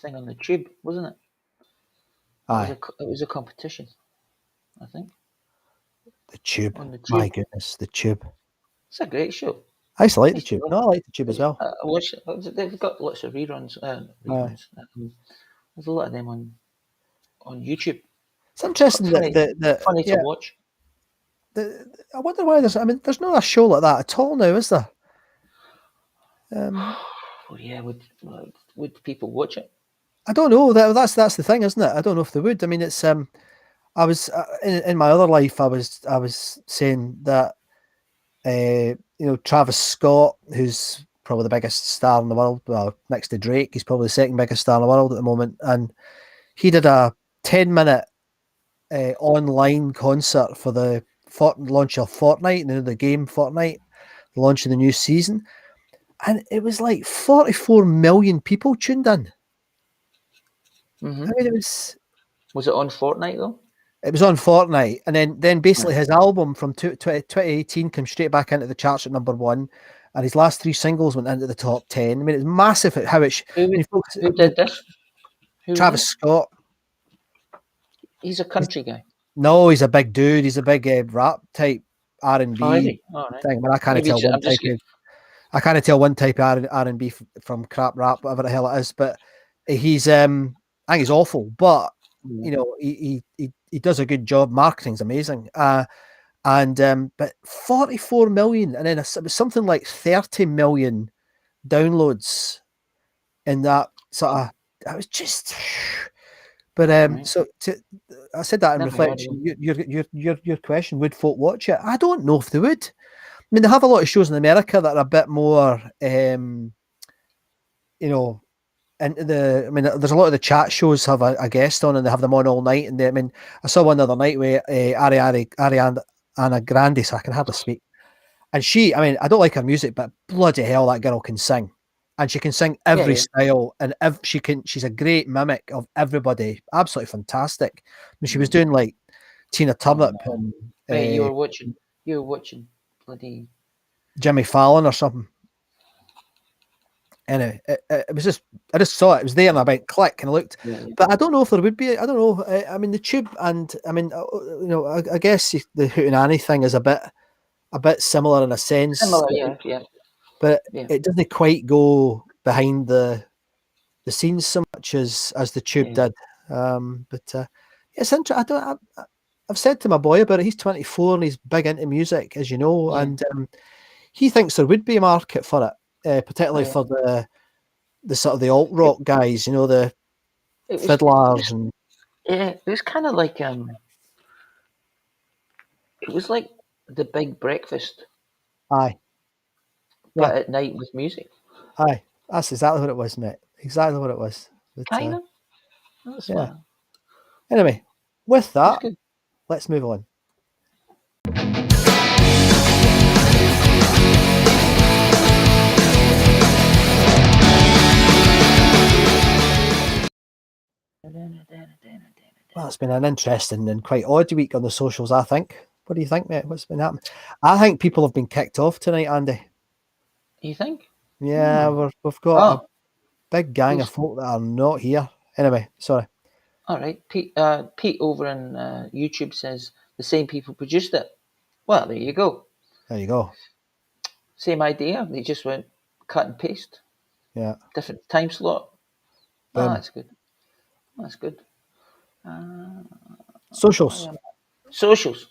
thing on the Tube, wasn't it? Aye. It was a competition, I think. The Tube. On the Tube. My goodness, the Tube. It's a great show. I used to like the Tube. No, I like the Tube as well. I watch it. They've got lots of reruns. There's a lot of them on YouTube. It's interesting funny that to watch. I wonder why there's not a show like that at all now, is there? Well, yeah. Would people watch it? I don't know. That's the thing, isn't it? I don't know if they would. I mean, it's I was in my other life. I was saying that Travis Scott, who's probably the biggest star in the world, well, next to Drake, he's probably the second biggest star in the world at the moment, and he did a 10-minute online concert for the launch of Fortnite, the game Fortnite, the launch of the new season, and it was like 44 million people tuned in. Mm-hmm. I mean, it was. Was it on Fortnite though? It was on Fortnite, and then basically his album from 2018 came straight back into the charts at number 1, and his last 3 singles went into the top 10. I mean, it's massive how it. Who did this? Travis Scott. He's a country guy. No, he's a big dude. He's a big rap type R&B right. thing. But I can't tell one type. I can't tell one type of R&B from crap rap, whatever the hell it is. But he's I think he's awful, but he does a good job. Marketing's amazing. But 44 million, and then it was something like 30 million downloads in that sort of. I was just. But I said that in reflection. Your question: would folk watch it? I don't know if they would. I mean, they have a lot of shows in America that are a bit more, into the. I mean, there's a lot of the chat shows have a guest on, and they have them on all night. And I mean, I saw one the other night where Ariana Grande, so I can hardly speak. And she, I mean, I don't like her music, but bloody hell, that girl can sing. And she can sing every style, and she's a great mimic of everybody. Absolutely fantastic. I mean, she was doing like Tina Turner and you were watching bloody Jimmy Fallon or something. Anyway, it was just, I just saw it. It was there, and I went click and I looked. But I don't know if there would be. I don't know. I mean, the Tube, and I mean, I guess the Hootenanny thing is a bit similar in a sense. Yeah. But it doesn't quite go behind the scenes so much as the Tube did. It's interesting. I've said to my boy about it. He's 24 and he's big into music, as you know, and he thinks there would be a market for it, particularly for the sort of the alt rock guys, the fiddlers and. Yeah, it was kind of like it was like the Big Breakfast. Aye. But at night with music. Aye, that's exactly what it was, mate. Exactly what it was. But, kind of. That's fun. Anyway, with that, let's move on. Well, it's been an interesting and quite odd week on the socials, I think. What do you think, mate? What's been happening? I think people have been kicked off tonight, Andy. You think? Yeah, we've got a big gang of folk that are not here. Anyway, sorry. All right. Pete over on YouTube says the same people produced it. Well, there you go. There you go. Same idea. They just went cut and paste. Yeah. Different time slot. Oh, that's good. That's good. Socials. Socials.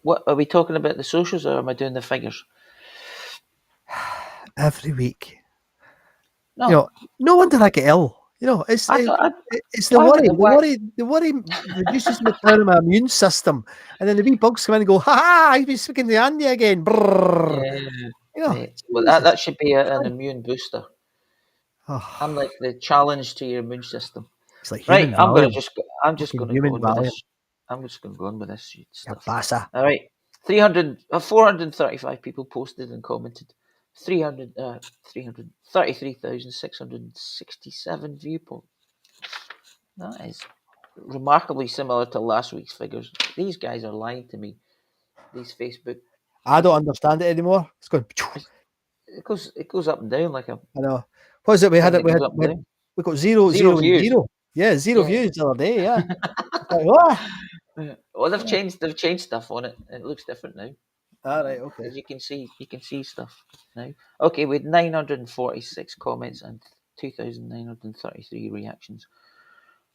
What are we talking about? The socials, or am I doing the figures? Every week. No. No wonder I get ill. It's the worry. The worry reduces my immune system, and then the wee bugs come in and go, "Ha! I've been speaking to Andy again." Well, that should be an immune booster. I'm like the challenge to your immune system. It's like right. I'm just going to go on with this. I'm just going to go on with this stuff. All right. 435 people posted and commented. 33,667 viewpoints. That is remarkably similar to last week's figures. These guys are lying to me. These Facebook. I don't understand it anymore. It's going. It goes up and down like a. I know. What is it? We got zero views. Zero. Yeah, zero views the other day. Yeah. Well, they've changed stuff on it. It looks different now. All right, okay. You can see stuff now. Okay, we had 946 comments and 2,933 reactions,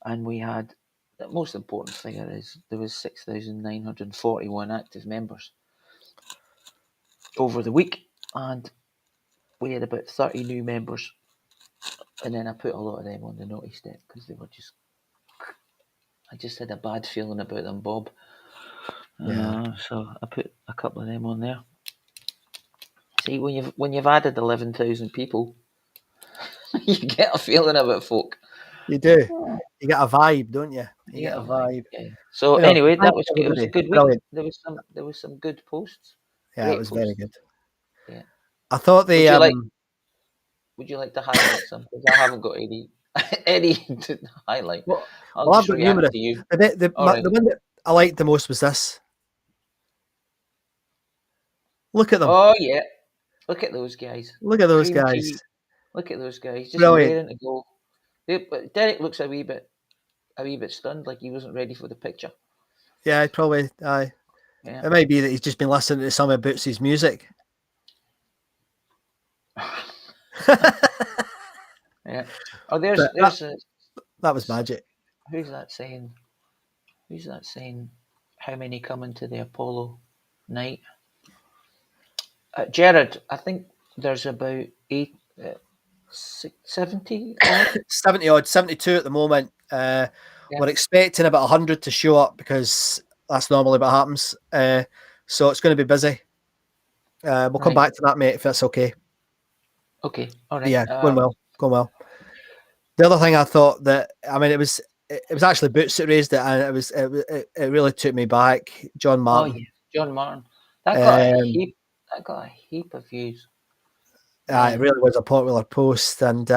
and we had the most important figure is there was 6,941 active members over the week, and we had about 30 new members And then I put a lot of them on the notice deck because they were just. I just had a bad feeling about them, Bob. So I put a couple of them on there. See, when you've added 11,000 people, you get a feeling about folk. You do. You get a vibe, don't you? You get a vibe. Yeah. So You know, anyway, thanks, it was a everybody. good week. Brilliant. There was some good posts. Yeah, Great it was posts. very good. Yeah. I thought the Would you like to highlight some? Because I haven't got any to highlight. well, I'll I've just got react numerous. to you. The All right. one that I liked the most was this. Look at them. Oh yeah, look at those guys. Look at those Cream guys. cheese. Look at those guys, just Brilliant. raring to go. But Derek looks a wee bit stunned, like he wasn't ready for the picture. Yeah, probably. Aye. Yeah. It might be that he's just been listening to some of Bootsie's music. Yeah. Oh, there's that was magic. Who's that saying? How many come into the Apollo night? Jared, I think there's about 70 odd. 70 odd, 72 at the moment. We're expecting about 100 to show up because that's normally what happens. So it's going to be busy. We'll come back to that, mate, if that's okay. Okay, all right. Yeah, going well. The other thing I thought that, I mean, it was actually Boots that raised it, and it really took me back. John Martin. Oh yeah, John Martin. That got a heap of views. It really was a popular post, and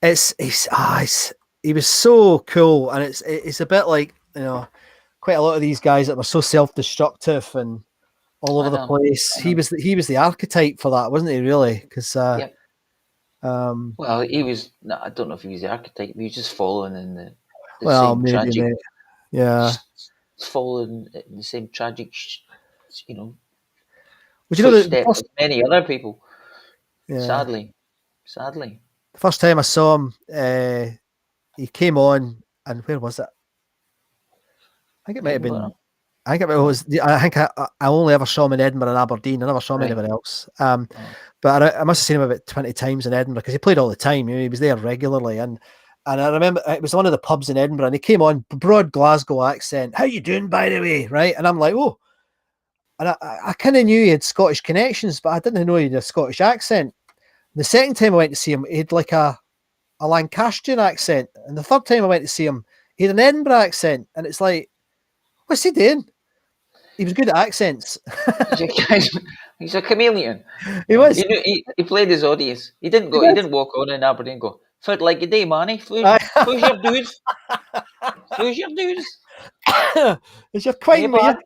he was so cool, and it's a bit like, you know, quite a lot of these guys that were so self-destructive and all over the place. He was the archetype for that, wasn't he? Really, because well, he was. No, I don't know if he was the archetype. He was just following in the well, same maybe, tragic. mate. Yeah, following in the same tragic, you know, would you know footsteps of many other people. Yeah. Sadly. The first time I saw him, he came on, and where was it? I think it might have been. I think it was. I think I only ever saw him in Edinburgh and Aberdeen. I never saw him anywhere else. But I must have seen him about 20 times in Edinburgh because he played all the time. You know, he was there regularly, and I remember it was one of the pubs in Edinburgh, and he came on, broad Glasgow accent. How you doing, by the way? Right, and I'm like, oh, and I kind of knew he had Scottish connections, but I didn't know he had a Scottish accent. The second time I went to see him, he had like a Lancastrian accent, and the third time I went to see him, he had an Edinburgh accent, and it's like, what's he doing? He was good at accents. He's a chameleon. He was. He played his audience. He didn't go. He didn't walk on in Aberdeen and go, "Foot like a day, manny. Who's your dudes? Who's your dudes? Is your quite bad?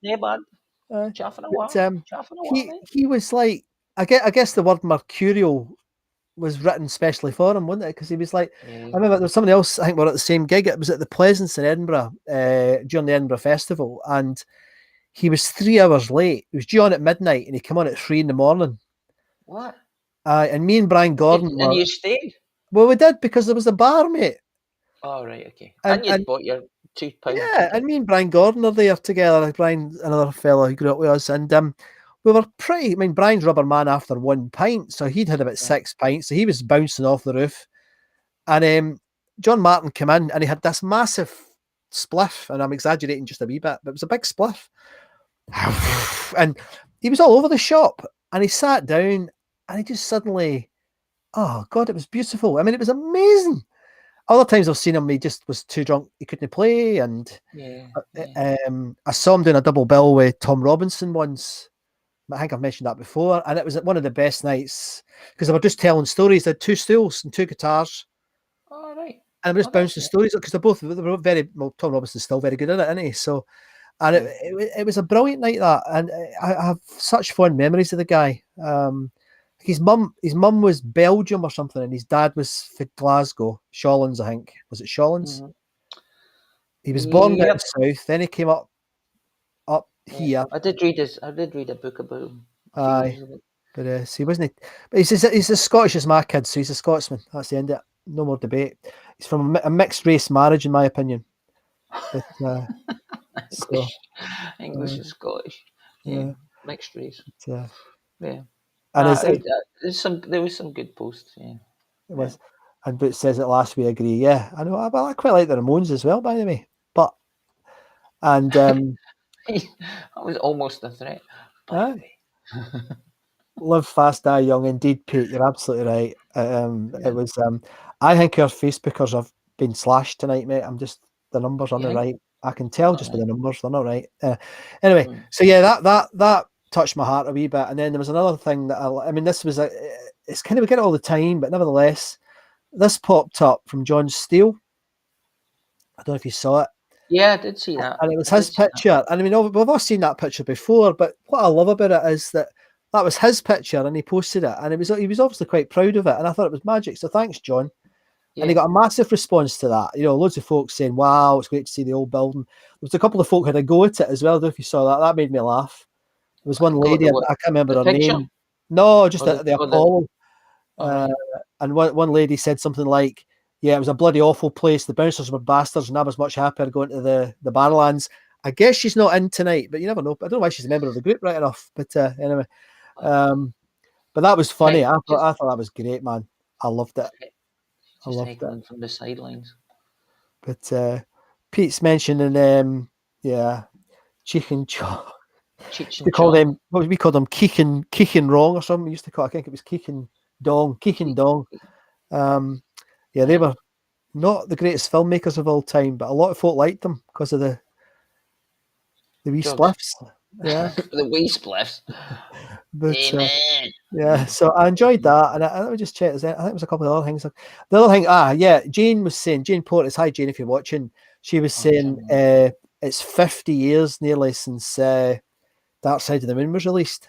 Chaffing he was like, I guess the word mercurial was written specially for him, wasn't it? Because he was like, I remember there was somebody else, I think we were at the same gig. It was at the Pleasance in Edinburgh during the Edinburgh Festival, and he was 3 hours late. He was due on at midnight, and he came on at 3 a.m. What? And me and Brian Gordon and you stayed? Well, we did, because there was a bar, mate. Oh, right, okay. And you bought your £2. Yeah, and me and Brian Gordon are there together. Brian, another fellow who grew up with us, and we were pretty. I mean, Brian's rubber man after 1 pint, so he'd had about 6 pints, so he was bouncing off the roof. And John Martin came in, and he had this massive spliff, and I'm exaggerating just a wee bit, but it was a big spliff. And he was all over the shop, and he sat down, and he just suddenly, oh God, it was beautiful. I mean, it was amazing. Other times I've seen him, he just was too drunk, he couldn't play. And I saw him doing a double bill with Tom Robinson once. I think I've mentioned that before, and it was one of the best nights because they were just telling stories. They had 2 stools and 2 guitars. Oh, right. And they were just bouncing stories because they were very well. Tom Robinson's still very good at it, isn't he? So, and it was a brilliant night, that, and I have such fond memories of the guy. His mum was Belgium or something, and his dad was for Glasgow, Shawlands, I think. Was it Shawlands? Mm-hmm. He was born down south, then he came up here. I did read a book about him. Aye, but he wasn't. But he's as Scottish as my kid, so he's a Scotsman. That's the end of it. No more debate. He's from a mixed race marriage, in my opinion. But, English and Scottish, mixed race. But, yeah, and there was some good posts. Yeah, it was. And Boots says at last we agree. Yeah, I know. Well, I quite like the Ramones as well, by the way. But and That was almost a threat. By the way. Live fast, die young. Indeed, Pete, you're absolutely right. It was. I think our Facebookers have been slashed tonight, mate. The numbers aren't right. I can tell just by the numbers they're not right. Anyway, so yeah, that touched my heart a wee bit. And then there was another thing that this was it's kind of, we get it all the time, but nevertheless, this popped up from John Steele. I don't know if you saw it. Yeah, I did see that. And it was his picture. And I mean, we've all seen that picture before, but what I love about it is that was his picture and he posted it. And he was obviously quite proud of it. And I thought it was magic. So thanks, John. Yeah. And he got a massive response to that. You know, loads of folks saying, wow, it's great to see the old building. There was a couple of folk who had a go at it as well. I don't know if you saw that. That made me laugh. There was one lady, I can't remember her name. No, just at the Apollo. And one lady said something like, yeah, it was a bloody awful place. The bouncers were bastards, and I was much happier going to the Barrowlands. I guess she's not in tonight, but you never know. I don't know why she's a member of the group right enough. But anyway, but that was funny. I thought that was great, man. I loved it. I loved it. From the sidelines. But Pete's mentioning, chicken chop. We call them, what we call them, Keekin wrong or something. We used to call, I think it was Keekin Dong. Yeah, they were not the greatest filmmakers of all time, but a lot of folk liked them because of the wee spliffs. Yeah, the wee spliffs. But yeah, so I enjoyed that, and I would just check. I think it was a couple of other things. The other thing, Jane was saying, Jane Portis, hi Jane, if you're watching, she was saying it's 50 years nearly since Dark Side of the Moon was released.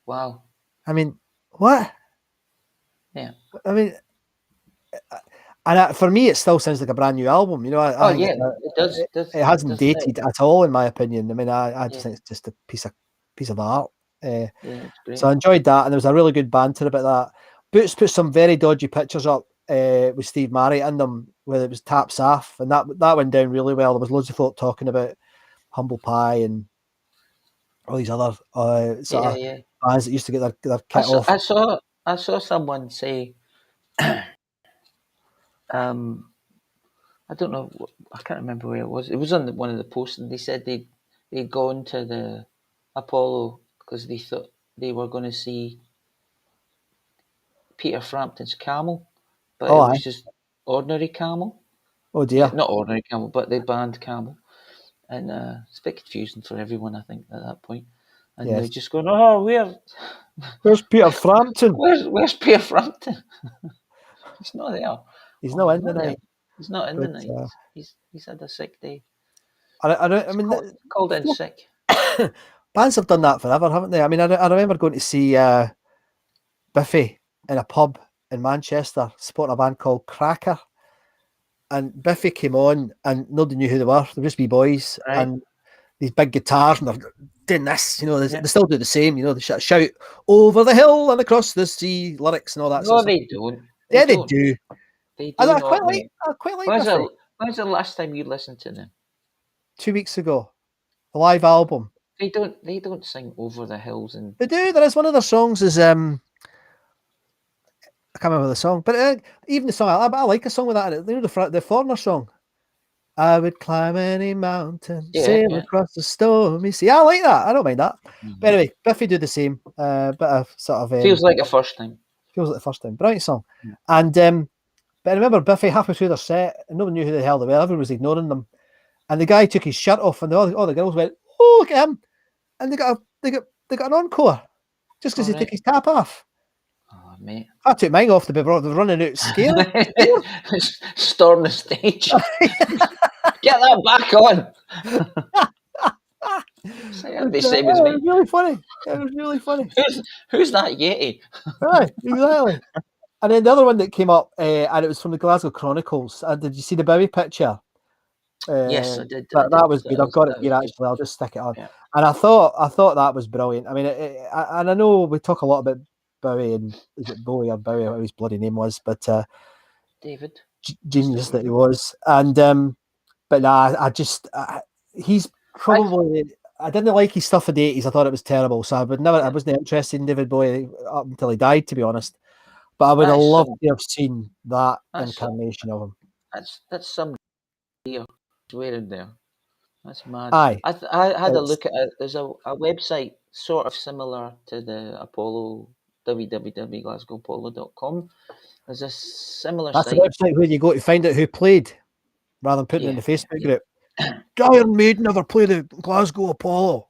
Wow. I mean, what? Yeah. I mean, and for me, it still sounds like a brand new album. You know, it does. It hasn't dated at all, in my opinion. I mean, I just think it's just a piece of art. So I enjoyed that, and there was a really good banter about that. Boots put some very dodgy pictures up with Steve Marriott in them, where it was taps off, and that went down really well. There was loads of folk talking about Humble Pie and all these other bands that used to get their kit off. I saw someone say, I don't know, I can't remember where it was. It was on one of the posts, and they said they'd gone to the Apollo because they thought they were going to see Peter Frampton's Camel, but it was just ordinary Camel. Oh dear. Not ordinary Camel, but the band Camel. And it's a bit confusing for everyone, I think, at that point. And they're just going, where's Peter Frampton? Where's Peter Frampton? He's not there. He's not in the night. He's not in the night. He's had a sick day. I mean, called in sick. Bands have done that forever, haven't they? I mean, I remember going to see Biffy in a pub in Manchester, supporting a band called Cracker. And Biffy came on, and nobody knew who they were. They were just wee boys, and these big guitars, and they're doing this. You know, they still do the same. You know, they shout over the hill and across the sea, lyrics and all that. No, they don't. They do. They do. I quite like. When's the last time you listened to them? 2 weeks ago, a live album. They don't sing over the hills, and they do. There is one of their songs is I can't remember the song, but even the song, I like a song with that in it. You know, the Foreigner song. I would climb any mountain, sail across the stormy sea. I like that. I don't mind that. Mm-hmm. But anyway, Biffy do the same. Bit of sort of feels like the first time. Feels like the first time. Brilliant song. Yeah. And but I remember Biffy halfway through their set, and no one knew who the hell they were. Everyone was ignoring them. And the guy took his shirt off, and all the girls went, "Oh, look at him!" And they got an encore just because he took his cap off. Oh, mate. I took mine off. They're running out scared. Storm the stage. Get that back on. That'd be same as me. It was really funny. It was really funny. Who's that Yeti? Right, exactly. And then the other one that came up, and it was from the Glasgow Chronicles. Did you see the Bowie picture? Yes, I did. That was good. I've got it here actually. I'll just stick it on. Yeah. And I thought that was brilliant. I mean, and I know we talk a lot about Bowie, and is it Bowie or Bowie, what his bloody name was, but David, genius that he was. And but nah, he's probably. I didn't like his stuff in the 80s. I thought it was terrible, so I wasn't interested in David Bowie up until he died, to be honest. But I would have That's loved some- to have seen that that's- incarnation of him. That's some gear wearing there. That's mad. Aye. I had a It's- look at it. There's a website sort of similar to the Apollo, www.glasgowapollo.com. There's a similar That's the site. website where you go to find out who played, rather than putting it in the Facebook Yeah. group. Iron Maiden never played the Glasgow Apollo.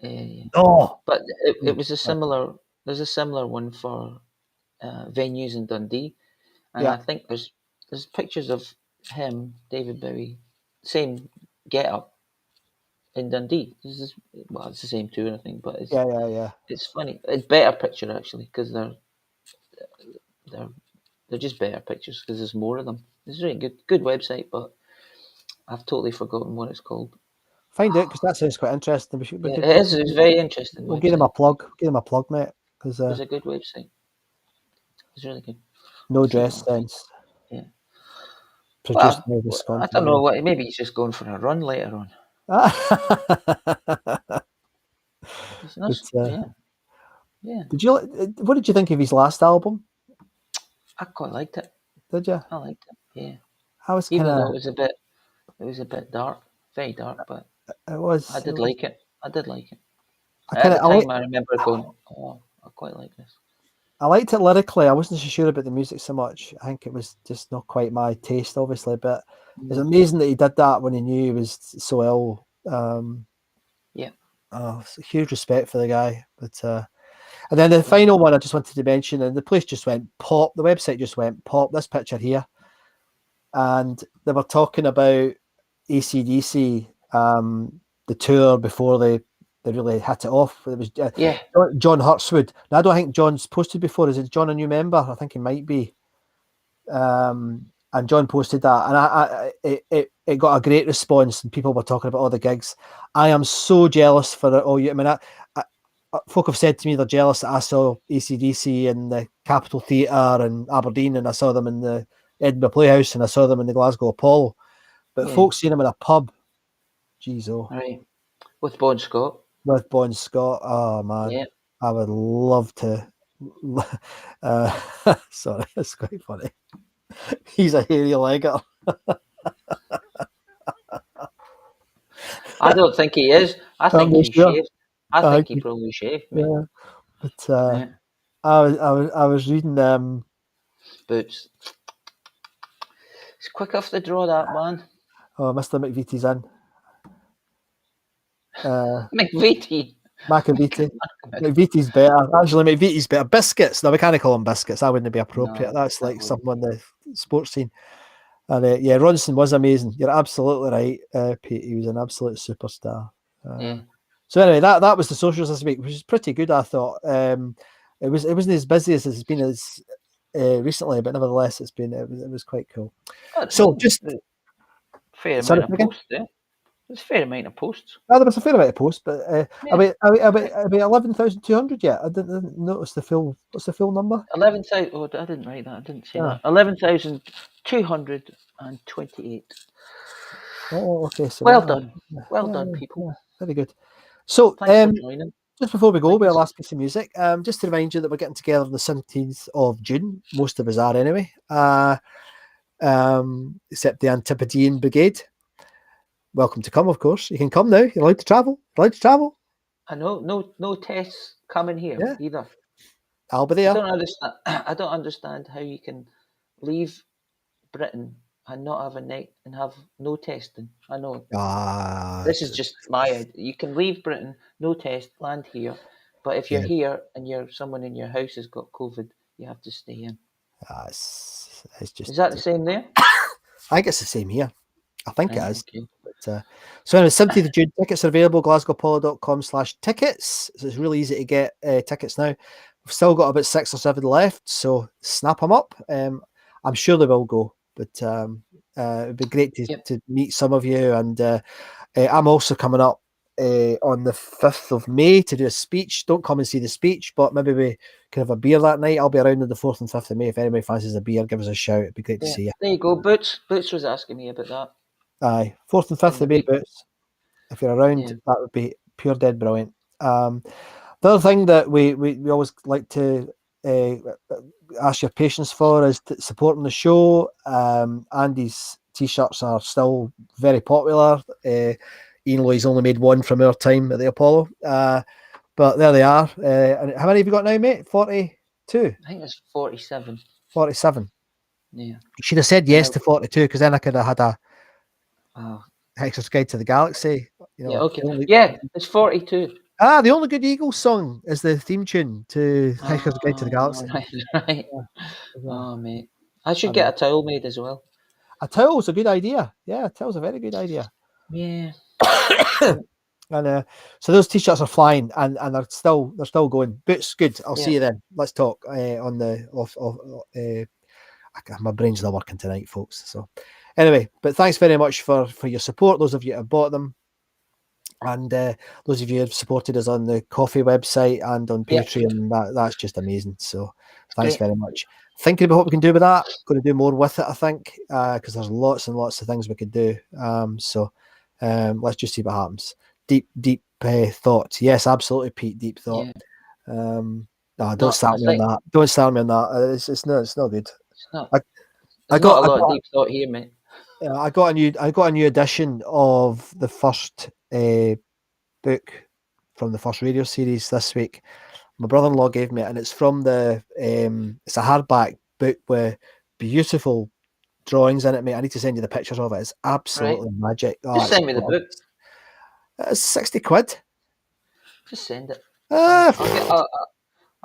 No. But it was a similar. There's a similar one for venues in Dundee, and Yeah. I think there's pictures of him, David Bowie, same get up in Dundee. It's the same tour, I think, but it's Yeah. it's funny. It's better picture actually because they're just better pictures because there's more of them. It's really good website, but I've totally forgotten what it's called. Find out, because that sounds quite interesting. We should, we Yeah, could- it is. It's very interesting. We'll give him a plug. Give him a plug, mate. Because It's a good website. It's really good. no See dress what I sense. Yeah. Produced by I Wisconsin. don't know what. Maybe he's just going for a run later on. It's not, yeah. Did you? What did you think of his last album? I quite liked it. Did you? I liked it. Yeah. I was Even kind though of. it was a bit dark, very dark, but It was. I did like it. I did like it. I At kind the of. time, I remember going, "Oh, I quite like this." I liked it lyrically. I wasn't so sure about the music so much. I think it was just not quite my taste, obviously. But it's amazing that he did that when he knew he was so ill. Yeah. Oh, huge respect for the guy. But and then the final one I just wanted to mention, and the place just went pop. The website just went pop. This picture here, and they were talking about AC/DC, the tour before they really hit it off. It was John Hurtswood. Now, I don't think John's posted before. Is it John a new member? I think he might be. And John posted that, and it got a great response, and people were talking about all the gigs. I am so jealous for it. I mean, folk have said to me they're jealous that I saw AC/DC in the Capitol Theatre in Aberdeen, and I saw them in the Edinburgh Playhouse, and I saw them in the Glasgow Apollo. But folks seen them in a pub. Jeez, Right. With Bon Scott. With Bon Scott. Oh man, Yeah. I would love to. Sorry, it's quite funny. He's a hairy legger. I don't think he is. I think he shaved. I think he he- probably shaved. Mate. Yeah, but I was reading Boots. It's quick off the draw, that man. Oh, Mr. McVitie's in. McVitie. McVitie. McVitie's better. Actually, McVitie's better. Biscuits. No, we can't call him biscuits. That wouldn't be appropriate. No, That's that like wouldn't. something on the sports scene. And Ronson was amazing. You're absolutely right, Pete. He was an absolute superstar. So anyway, that was the socials this week, which is pretty good, I thought. It wasn't as busy as it's been as recently, but nevertheless, it was quite cool. So just fair amount of posts there. There's a fair amount of posts. There was a fair amount of posts, but about 11,200 yet. I didn't notice the full. What's the full number? 11,000. Oh, I didn't write that. I didn't see that. 11,228. Oh, okay. So well done. Well done, people. Yeah, very good. So, thanks for joining. Just before we go with our last piece of music, just to remind you that we're getting together on the 17th of June. Most of us are anyway, except the Antipodean Brigade. Welcome to come, of course. You can come now. You're allowed to travel. I know. No tests coming here either. I'll be there. I don't understand how you can leave Britain and not have a night and have no testing. I know. This is just my idea. You can leave Britain, no test, land here. But if you're here and someone in your house has got COVID, you have to stay in. It's just. Is that the same there? I think it's the same here. I think it is. Okay. But, so anyway, 17th of June, tickets are available, glasgowapollo.com/tickets. So it's really easy to get tickets now. We've still got about 6 or 7 left, so snap them up. I'm sure they will go, but it'd be great to meet some of you. And I'm also coming up on the 5th of May to do a speech. Don't come and see the speech, but maybe we can have a beer that night. I'll be around on the 4th and 5th of May. If anybody fancies a beer, give us a shout. It'd be great to see you. There you go. Boots was asking me about that. Aye, 4th and 5th of May, Boots. If you're around, that would be pure dead brilliant. The other thing that we always like to ask your patience for is supporting the show. Andy's t-shirts are still very popular. Ian Loy's only made one from our time at the Apollo, but there they are. And how many have you got now, mate? 42? I think it's 47. 47. Yeah. You should have said yes to 42, because then I could have had a Oh. Hexer's Guide to the Galaxy. You know, Yeah, okay. Yeah, it's 42. the Only Good Eagles song is the theme tune to Hexer's Guide to the Galaxy. Right. Yeah. Oh, mate. I should get a towel made as well. A towel's a good idea. Yeah, a towel's a very good idea. Yeah. And so those t-shirts are flying, and they're still going. Boots, good. I'll see you then. Let's talk on the off. My brain's not working tonight, folks. So anyway, but thanks very much for your support. Those of you who have bought them, and those of you who have supported us on the coffee website and on Patreon. That's just amazing. So thanks very much. Thinking about what we can do with that. Going to do more with it, I think, because there's lots and lots of things we could do. So let's just see what happens. Deep thought. Yes, absolutely, Pete. Deep thought. Yeah. No, don't start me on that. Don't start me on that. It's not good. It's not. I got a lot of deep thought here, mate. I got a new edition of the first book from the first radio series this week. My brother-in-law gave me it, and it's from the it's a hardback book with beautiful drawings in it, mate. I need to send you the pictures of it. It's absolutely magic. Just send me the book. It's 60 quid. Just send it. I'll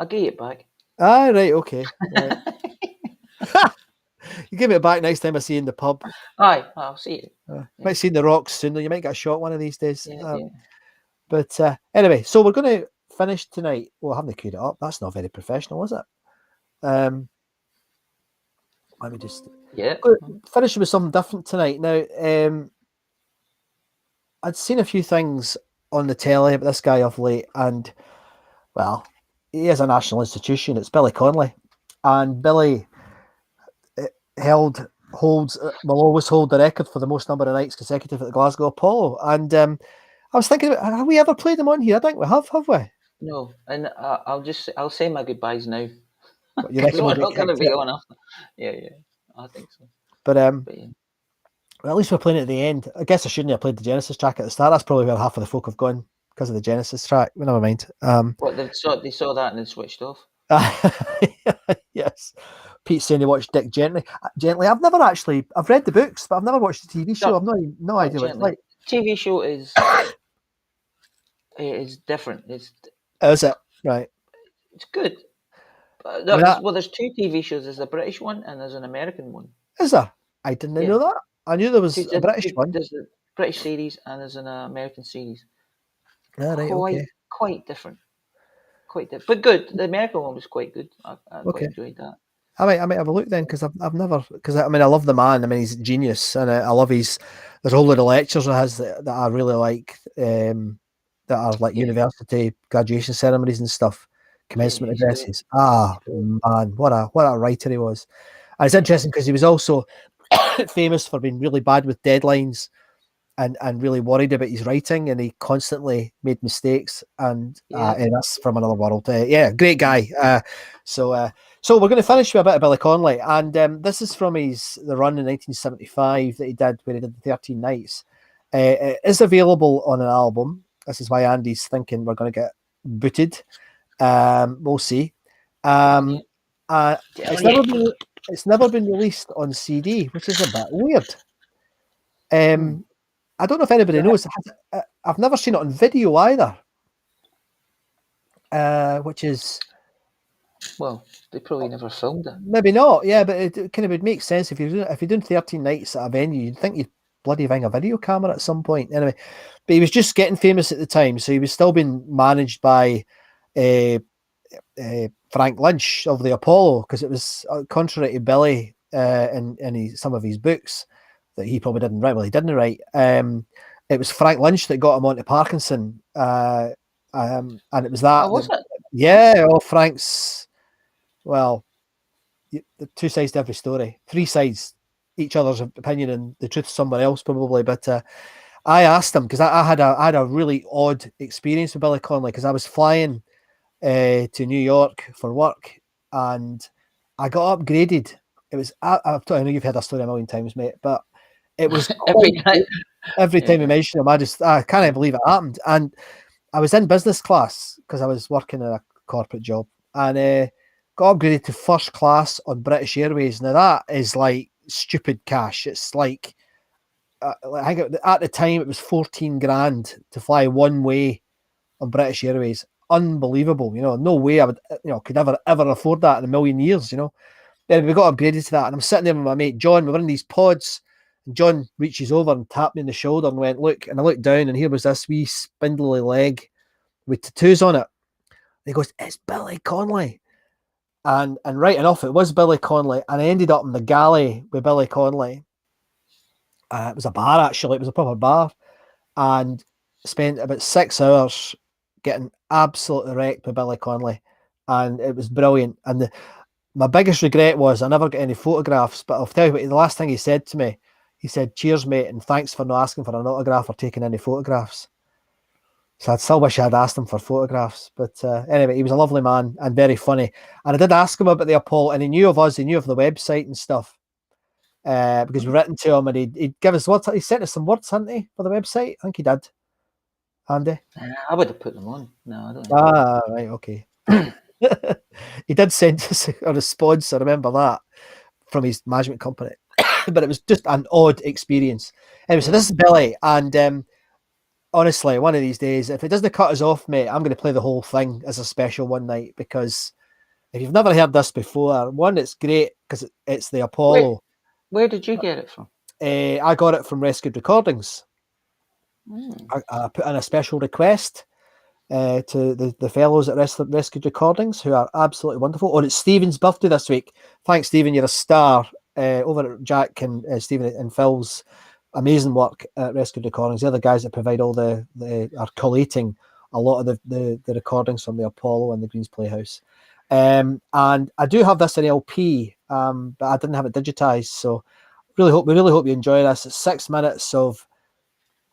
get it back. Right, okay. Right. You give me it back next time I see you in the pub. Aye, I'll see you. Might see you in the Rocks soon, though. You might get a shot one of these days. Yeah. But anyway, so we're going to finish tonight. Well, I haven't queued it up. That's not very professional, is it? Let me just finish with something different tonight. Now, I'd seen a few things on the telly about this guy of late, and well, he is a national institution. It's Billy Conley, and Billy will always hold the record for the most number of nights consecutive at the Glasgow Apollo. And I was thinking, have we ever played him on here? I think we have we? No, and I'll say my goodbyes now. You reckon we're not going to be on after? Yeah, I think so. But well, at least we're playing it at the end. I guess I shouldn't have played the Genesis track at the start. That's probably where half of the folk have gone, because of the Genesis track. Well, never mind. What, they saw that and then switched off? Yes. Pete's saying he watched Dick Gently. I've read the books, but I've never watched the TV show. I've no idea what it's like. TV show is different. Is it? Right. It's good. Well, there's two TV shows. There's a British one and there's an American one. Is there? I didn't know that. I knew there was a British one. There's a British series and there's an American series. Quite different. But good. The American one was quite good. I quite enjoyed that. I might have a look then, because I've never, because I love the man. I mean, he's a genius, and I love there's a whole lot of lectures of his that I really like, that are like university graduation ceremonies and stuff, commencement addresses. Man, what a writer he was. And it's interesting because he was also famous for being really bad with deadlines and really worried about his writing, and he constantly made mistakes, and that's from another world. Great guy. So we're going to finish with a bit of Billy Conley, and this is from the run in 1975 that he did, where he did the 13 nights. It is available on an album. This is why Andy's thinking we're going to get booted. We'll see. It's never been released on CD, which is a bit weird. I don't know if anybody knows. I've never seen it on video either. Which is, well, they probably never filmed it. Maybe not. Yeah, but it kind of would make sense if you're doing 13 nights at a venue. You'd think you'd bloody bring a video camera at some point. Anyway, but he was just getting famous at the time, so he was still being managed by Frank Lynch of the Apollo, because it was contrary to Billy in some of his books that he probably didn't write. Well, he didn't write. It was Frank Lynch that got him onto Parkinson, and it was that. Oh, was it? Yeah. Oh, Frank's. Well, the two sides to every story. Three sides, each other's opinion, and the truth somewhere else probably. But I asked him, because I had a really odd experience with Billy Conley, because I was flying to New York for work, and I got upgraded. It was, I know you've heard that story a million times, mate, but it was every time you mention him, I can't believe it happened. And I was in business class because I was working in a corporate job, and got upgraded to first class on British Airways. Now that is like stupid cash. It's like, I think at the time it was 14 grand to fly one way on British Airways. Unbelievable, no way I would, could ever afford that in a million years, Then we got upgraded to that, and I'm sitting there with my mate John. We were in these pods, and John reaches over and tapped me in the shoulder and went, "Look," and I looked down, and here was this wee spindly leg with tattoos on it. And he goes, "It's Billy Conley." And right enough, it was Billy Conley, and I ended up in the galley with Billy Conley. It was a bar, actually. It was a proper bar, and spent about 6 hours getting absolutely wrecked with Billy Conley, and it was brilliant. And my biggest regret was I never got any photographs, but I'll tell you what, the last thing he said to me, he said, "Cheers, mate, and thanks for not asking for an autograph or taking any photographs." So I still wish I had asked him for photographs. But anyway, he was a lovely man and very funny. And I did ask him about the Apollo, and he knew of us, he knew of the website and stuff, because we've written to him, and he'd give us words. He sent us some words, hadn't he, for the website? I think he did. Andy? I would have put them on. No, I don't. Right, okay. He did send us a response, I remember that, from his management company. But it was just an odd experience. Anyway, so this is Billy, and honestly, one of these days, if it doesn't cut us off, mate, I'm going to play the whole thing as a special one night, because if you've never heard this before, one, it's great because it's the Apollo. Where did you get it from? I got it from Rescued Recordings. I put in a special request to the fellows at Rescued Recordings, who are absolutely wonderful. Oh, it's Stephen's birthday this week. Thanks, Stephen. You're a star. Over at Jack and Stephen and Phil's amazing work at Rescued Recordings. They're the guys that provide all are collating a lot of the recordings from the Apollo and the Greens Playhouse. And I do have this in LP, but I didn't have it digitized. So we really hope you enjoy this. It's 6 minutes of,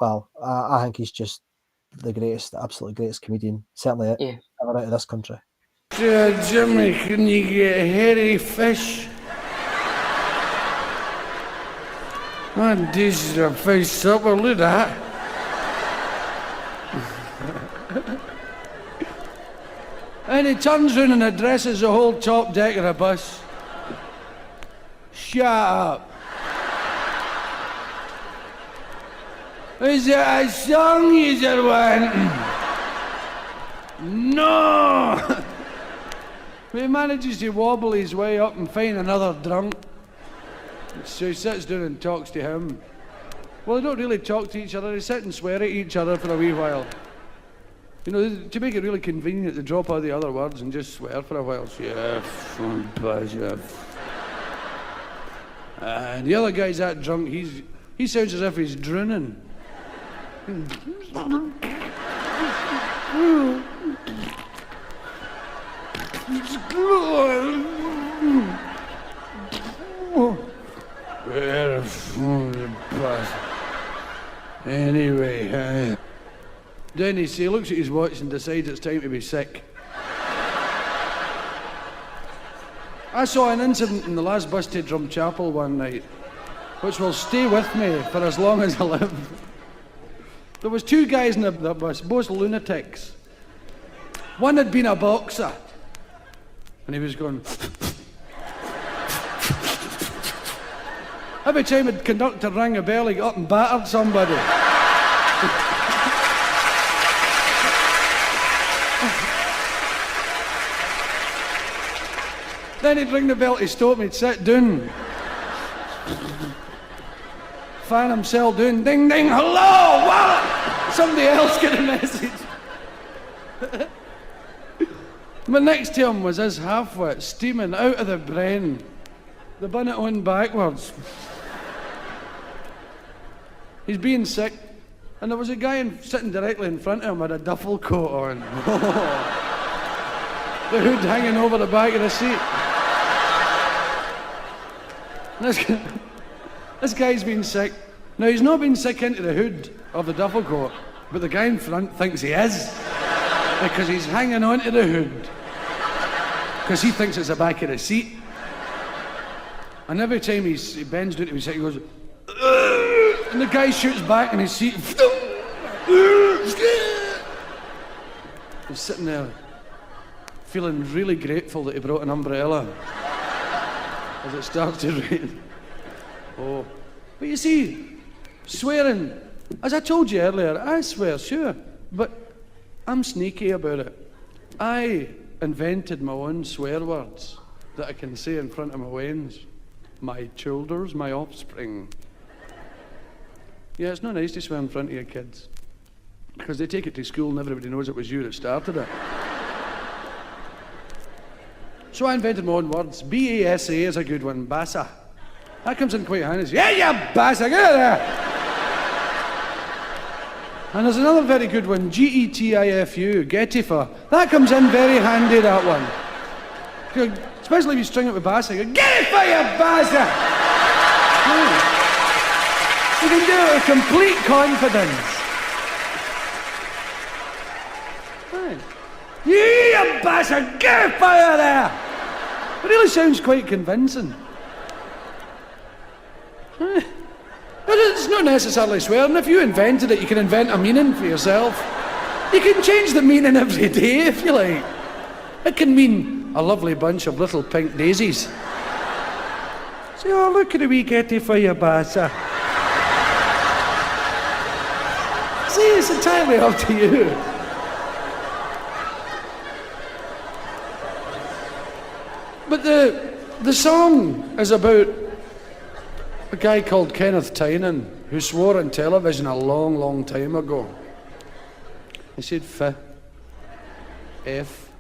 well, I think he's just the greatest, absolutely greatest comedian, certainly ever out of this country. Jimmy, can you get hairy fish? Oh, this is a fish supper, look at that. And he turns round and addresses the whole top deck of the bus. Shut up. Is it a song you're wanting? No! He manages to wobble his way up and find another drunk. So he sits down and talks to him. Well, they don't really talk to each other, they sit and swear at each other for a wee while. You know, to make it really convenient, they drop out the other words and just swear for a while. And the other guy's that drunk, he sounds as if he's drowning. Anyway, then he looks at his watch and decides it's time to be sick. I saw an incident in the last bus to Drumchapel one night, which will stay with me for as long as I live. There was 2 guys in the bus, both lunatics. One had been a boxer, and he was going... Every time the conductor rang a bell, he got up and battered somebody. Then he'd ring the bell to stop me, he'd sit down. Fan himself doing ding ding, hello, what? Somebody else get a message. But next to him was his half-wit, steaming out of the brain. The bunnet on backwards. He's being sick, and there was a guy sitting directly in front of him with a duffel coat on. The hood hanging over the back of the seat. This guy's been sick. Now, he's not been sick into the hood of the duffel coat, but the guy in front thinks he is, because he's hanging onto the hood. because he thinks it's the back of the seat. And every time he bends down to his seat, he goes, and the guy shoots back in his seat. He's sitting there feeling really grateful that he brought an umbrella as it starts to rain. Oh, but you see, swearing, as I told you earlier, I swear, sure, but I'm sneaky about it. I invented my own swear words that I can say in front of my weans. My childers, my offspring. Yeah, it's not nice to swear in front of your kids, because they take it to school and everybody knows it was you that started it. So I invented my own words. BASA is a good one, bassa. That comes in quite handy. Yeah, yeah, bassa, get out there! And there's another very good one, GETIFU, getifer. That comes in very handy, that one. Especially if you string it with bassa. You go, get it for you, bassa! You can do it with complete confidence. Right. Yeah, bassa, get it for you there! It really sounds quite convincing. It's not necessarily swearing. If you invented it, you can invent a meaning for yourself. You can change the meaning every day if you like. It can mean a lovely bunch of little pink daisies. Say, oh, look at the wee getty for you, bassa. See, it's entirely up to you. But the song is about a guy called Kenneth Tynan who swore on television a long, long time ago. He said F.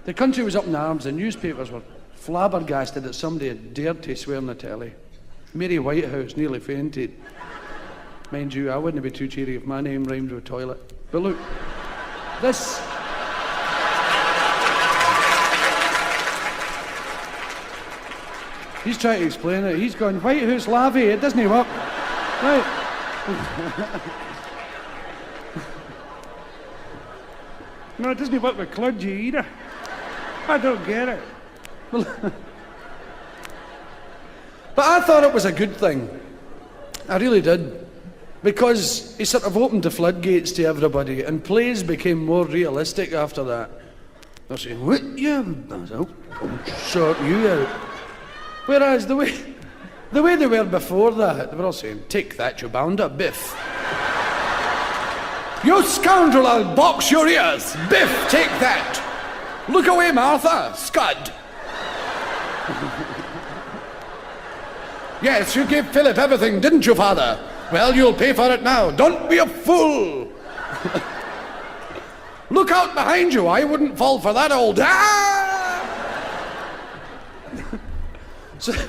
The country was up in arms. The newspapers were flabbergasted that somebody had dared to swear on the telly. Mary Whitehouse nearly fainted. Mind you, I wouldn't be too cheery if my name rhymed with toilet. But look, this... He's trying to explain it. He's going, Whitehouse Lavy, it doesn't work. Right. No, it doesn't work with Cludgy either. I don't get it. But I thought it was a good thing. I really did. Because he sort of opened the floodgates to everybody, and plays became more realistic after that. They're saying, what? Yeah, I'll sort you out. Whereas the way they were before that, they were all saying, take that, you bounder, Biff. You scoundrel, I'll box your ears. Biff, take that. Look away, Martha, Scud. Yes, you gave Philip everything, didn't you, father? Well, you'll pay for it now. Don't be a fool. Look out behind you, I wouldn't fall for that old... So, it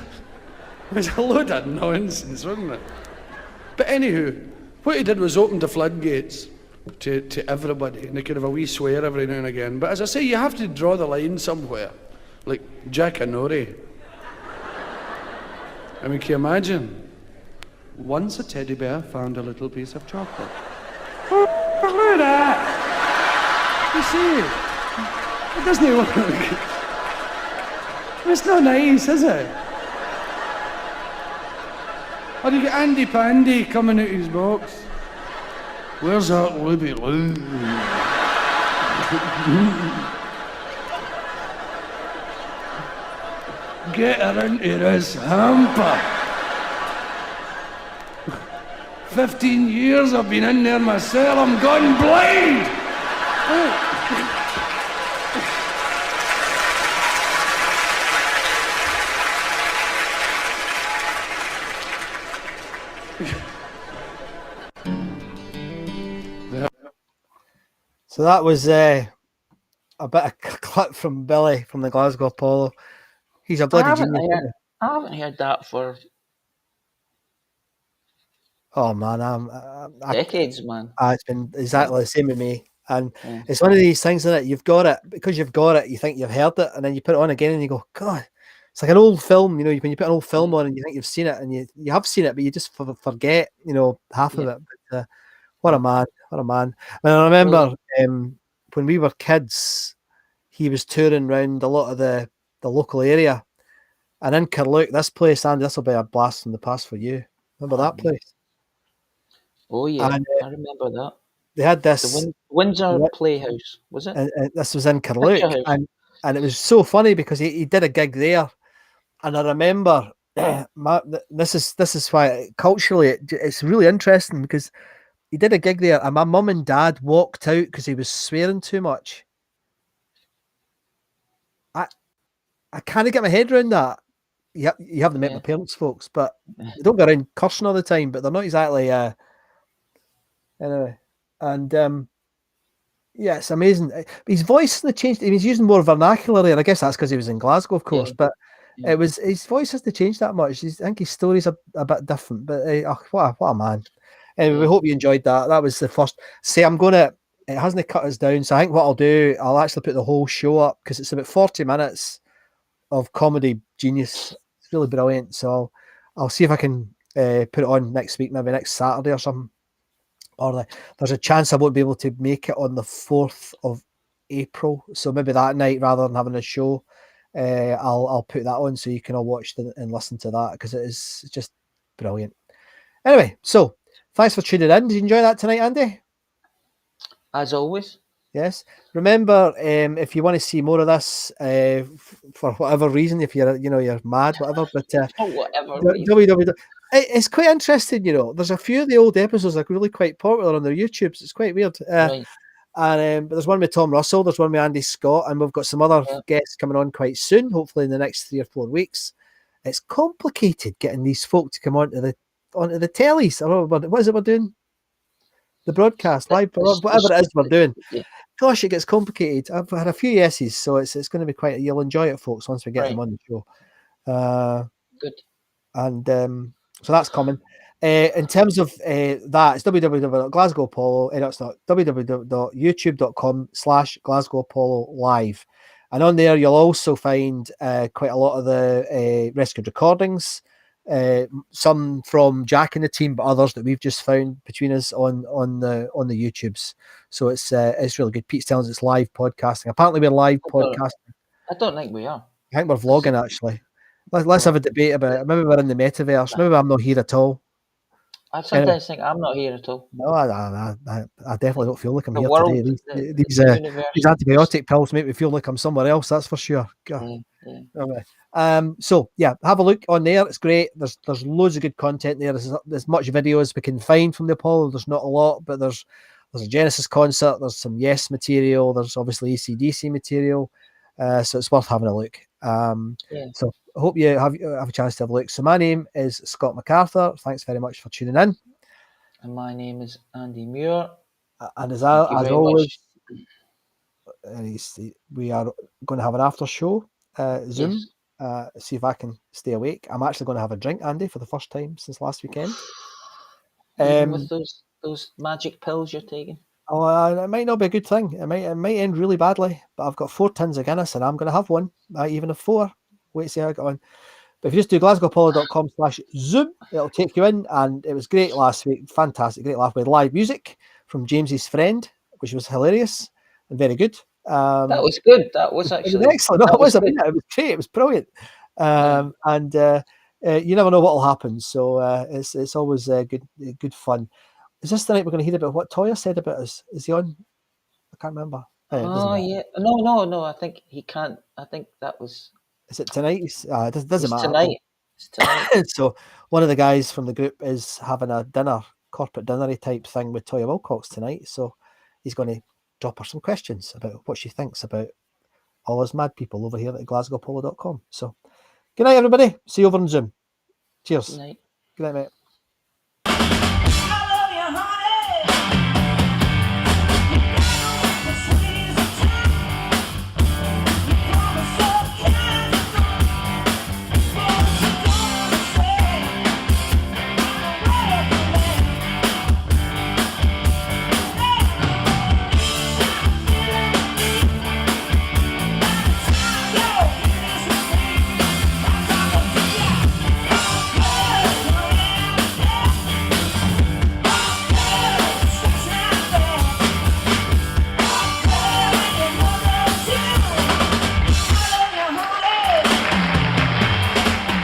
was a load of nonsense, wasn't it? But anywho, what he did was open the floodgates to everybody, and they could have a wee swear every now and again. But as I say, you have to draw the line somewhere, like Jack Anori. I mean, can you imagine? Once a teddy bear found a little piece of chocolate. Oh, look at that! You see, it doesn't work. It's not nice, is it? Or you get Andy Pandy coming out of his box. Where's that Libby Lou? Get her into this hamper. 15 years I've been in there myself, I'm gone blind! So that was a bit of clip from Billy from the Glasgow Apollo. He's a bloody genius. I haven't heard that for Oh man, decades, man. It's been exactly the same with me. And it's one of these things that you've got it, because you've got it, you think you've heard it, and then you put it on again and you go, God, it's like an old film, when you put an old film on and you think you've seen it, and you have seen it, but you just forget, half of it. But what a man. I mean, I remember when we were kids, he was touring around a lot of the local area. And in Carluke, this place, Andy, this will be a blast from the past for you. Remember that place? Oh yeah, And I remember that. they had The this, Windsor Playhouse, was it? and this was in Picture Carluke, House. and it was so funny because he did a gig there, and I remember this is why culturally it's really interesting because he did a gig there, and my mum and dad walked out because he was swearing too much. I can't get my head around that. You haven't met my parents, folks, but they don't go around cursing all the time, but they're not exactly anyway. And yeah, it's amazing. His voice hasn't changed. He's using more vernacular there. I guess that's because he was in Glasgow, of course. But it was his voice hasn't changed that much. I think his stories are a bit different. But what a man! Anyway, we hope you enjoyed that. That was the first. See, it hasn't cut us down. So I think what I'll do, I'll actually put the whole show up because it's about 40 minutes of comedy genius. It's really brilliant. So I'll see if I can put it on next week, maybe next Saturday or something. Or there's a chance I won't be able to make it on the 4th of April. So maybe that night, rather than having a show, I'll put that on so you can all watch and listen to that because it's just brilliant. Anyway, so thanks for tuning in. Did you enjoy that tonight, Andy? As always. Yes. Remember, if you want to see more of this, for whatever reason, if you're mad, whatever, but for whatever reason. It's quite interesting, There's a few of the old episodes like really quite popular on their YouTubes. It's quite weird. Right. And but there's one with Tom Russell, there's one with Andy Scott, and we've got some other guests coming on quite soon, hopefully in the next 3 or 4 weeks. It's complicated getting these folk to come onto the tellies. What is it we're doing? The broadcast, live, whatever it is we're doing. Yeah. Gosh, it gets complicated. I've had a few yeses, so it's going to be quite. You'll enjoy it, folks, once we get them on the show. Good. And so that's coming. In terms of that, it's www.Glasgow Apollo. No, it's not. www.youtube.com/Glasgow Apollo live. And on there, you'll also find quite a lot of the rescued recordings. Some from Jack and the team, but others that we've just found between us on the YouTubes. So it's really good. Pete's telling us it's live podcasting. Apparently, we're live podcasting. I don't think we are. I think we're vlogging actually. Let's have a debate about it. Maybe we're in the metaverse. Maybe I'm not here at all. I sometimes think I'm not here at all. No, I definitely don't feel like I'm The here world, today. These antibiotic pills make me feel like I'm somewhere else. That's for sure. Anyway. So yeah, have a look on there. It's great. There's loads of good content there. There's much video as we can find from the Apollo. There's not a lot, but there's a Genesis concert. There's some Yes material. There's obviously AC/DC material. So it's worth having a look. So I hope you have a chance to have a look. So my name is Scott MacArthur. Thanks very much for tuning in. And my name is Andy Muir. And as always, we are going to have an after show Zoom. Yes. See if I can stay awake. I'm actually going to have a drink, Andy, for the first time since last weekend. Even with those magic pills you're taking. Oh, it might not be a good thing. It might end really badly. But I've got 4 tins of Guinness, and I'm going to have one. I might even have 4. Wait to see how I get on. But if you just do glasgowapollo.com/Zoom, it'll take you in. And it was great last week. Fantastic, great laugh with live music from James's friend, which was hilarious and very good. That was good. That was actually excellent. No, it was great. It was brilliant. And you never know what will happen. So it's always good fun. Is this the night we're going to hear about what Toya said about us? Is he on? I can't remember. Oh yeah. No. I think he can't. I think that was. Is it tonight? It doesn't matter. Tonight. It's tonight. So one of the guys from the group is having a corporate dinnery type thing with Toya Wilcox tonight. So he's going to drop her some questions about what she thinks about all us mad people over here at glasgowapollo.com. So good night, everybody. See you over on Zoom. Cheers. Good night. Good night, mate.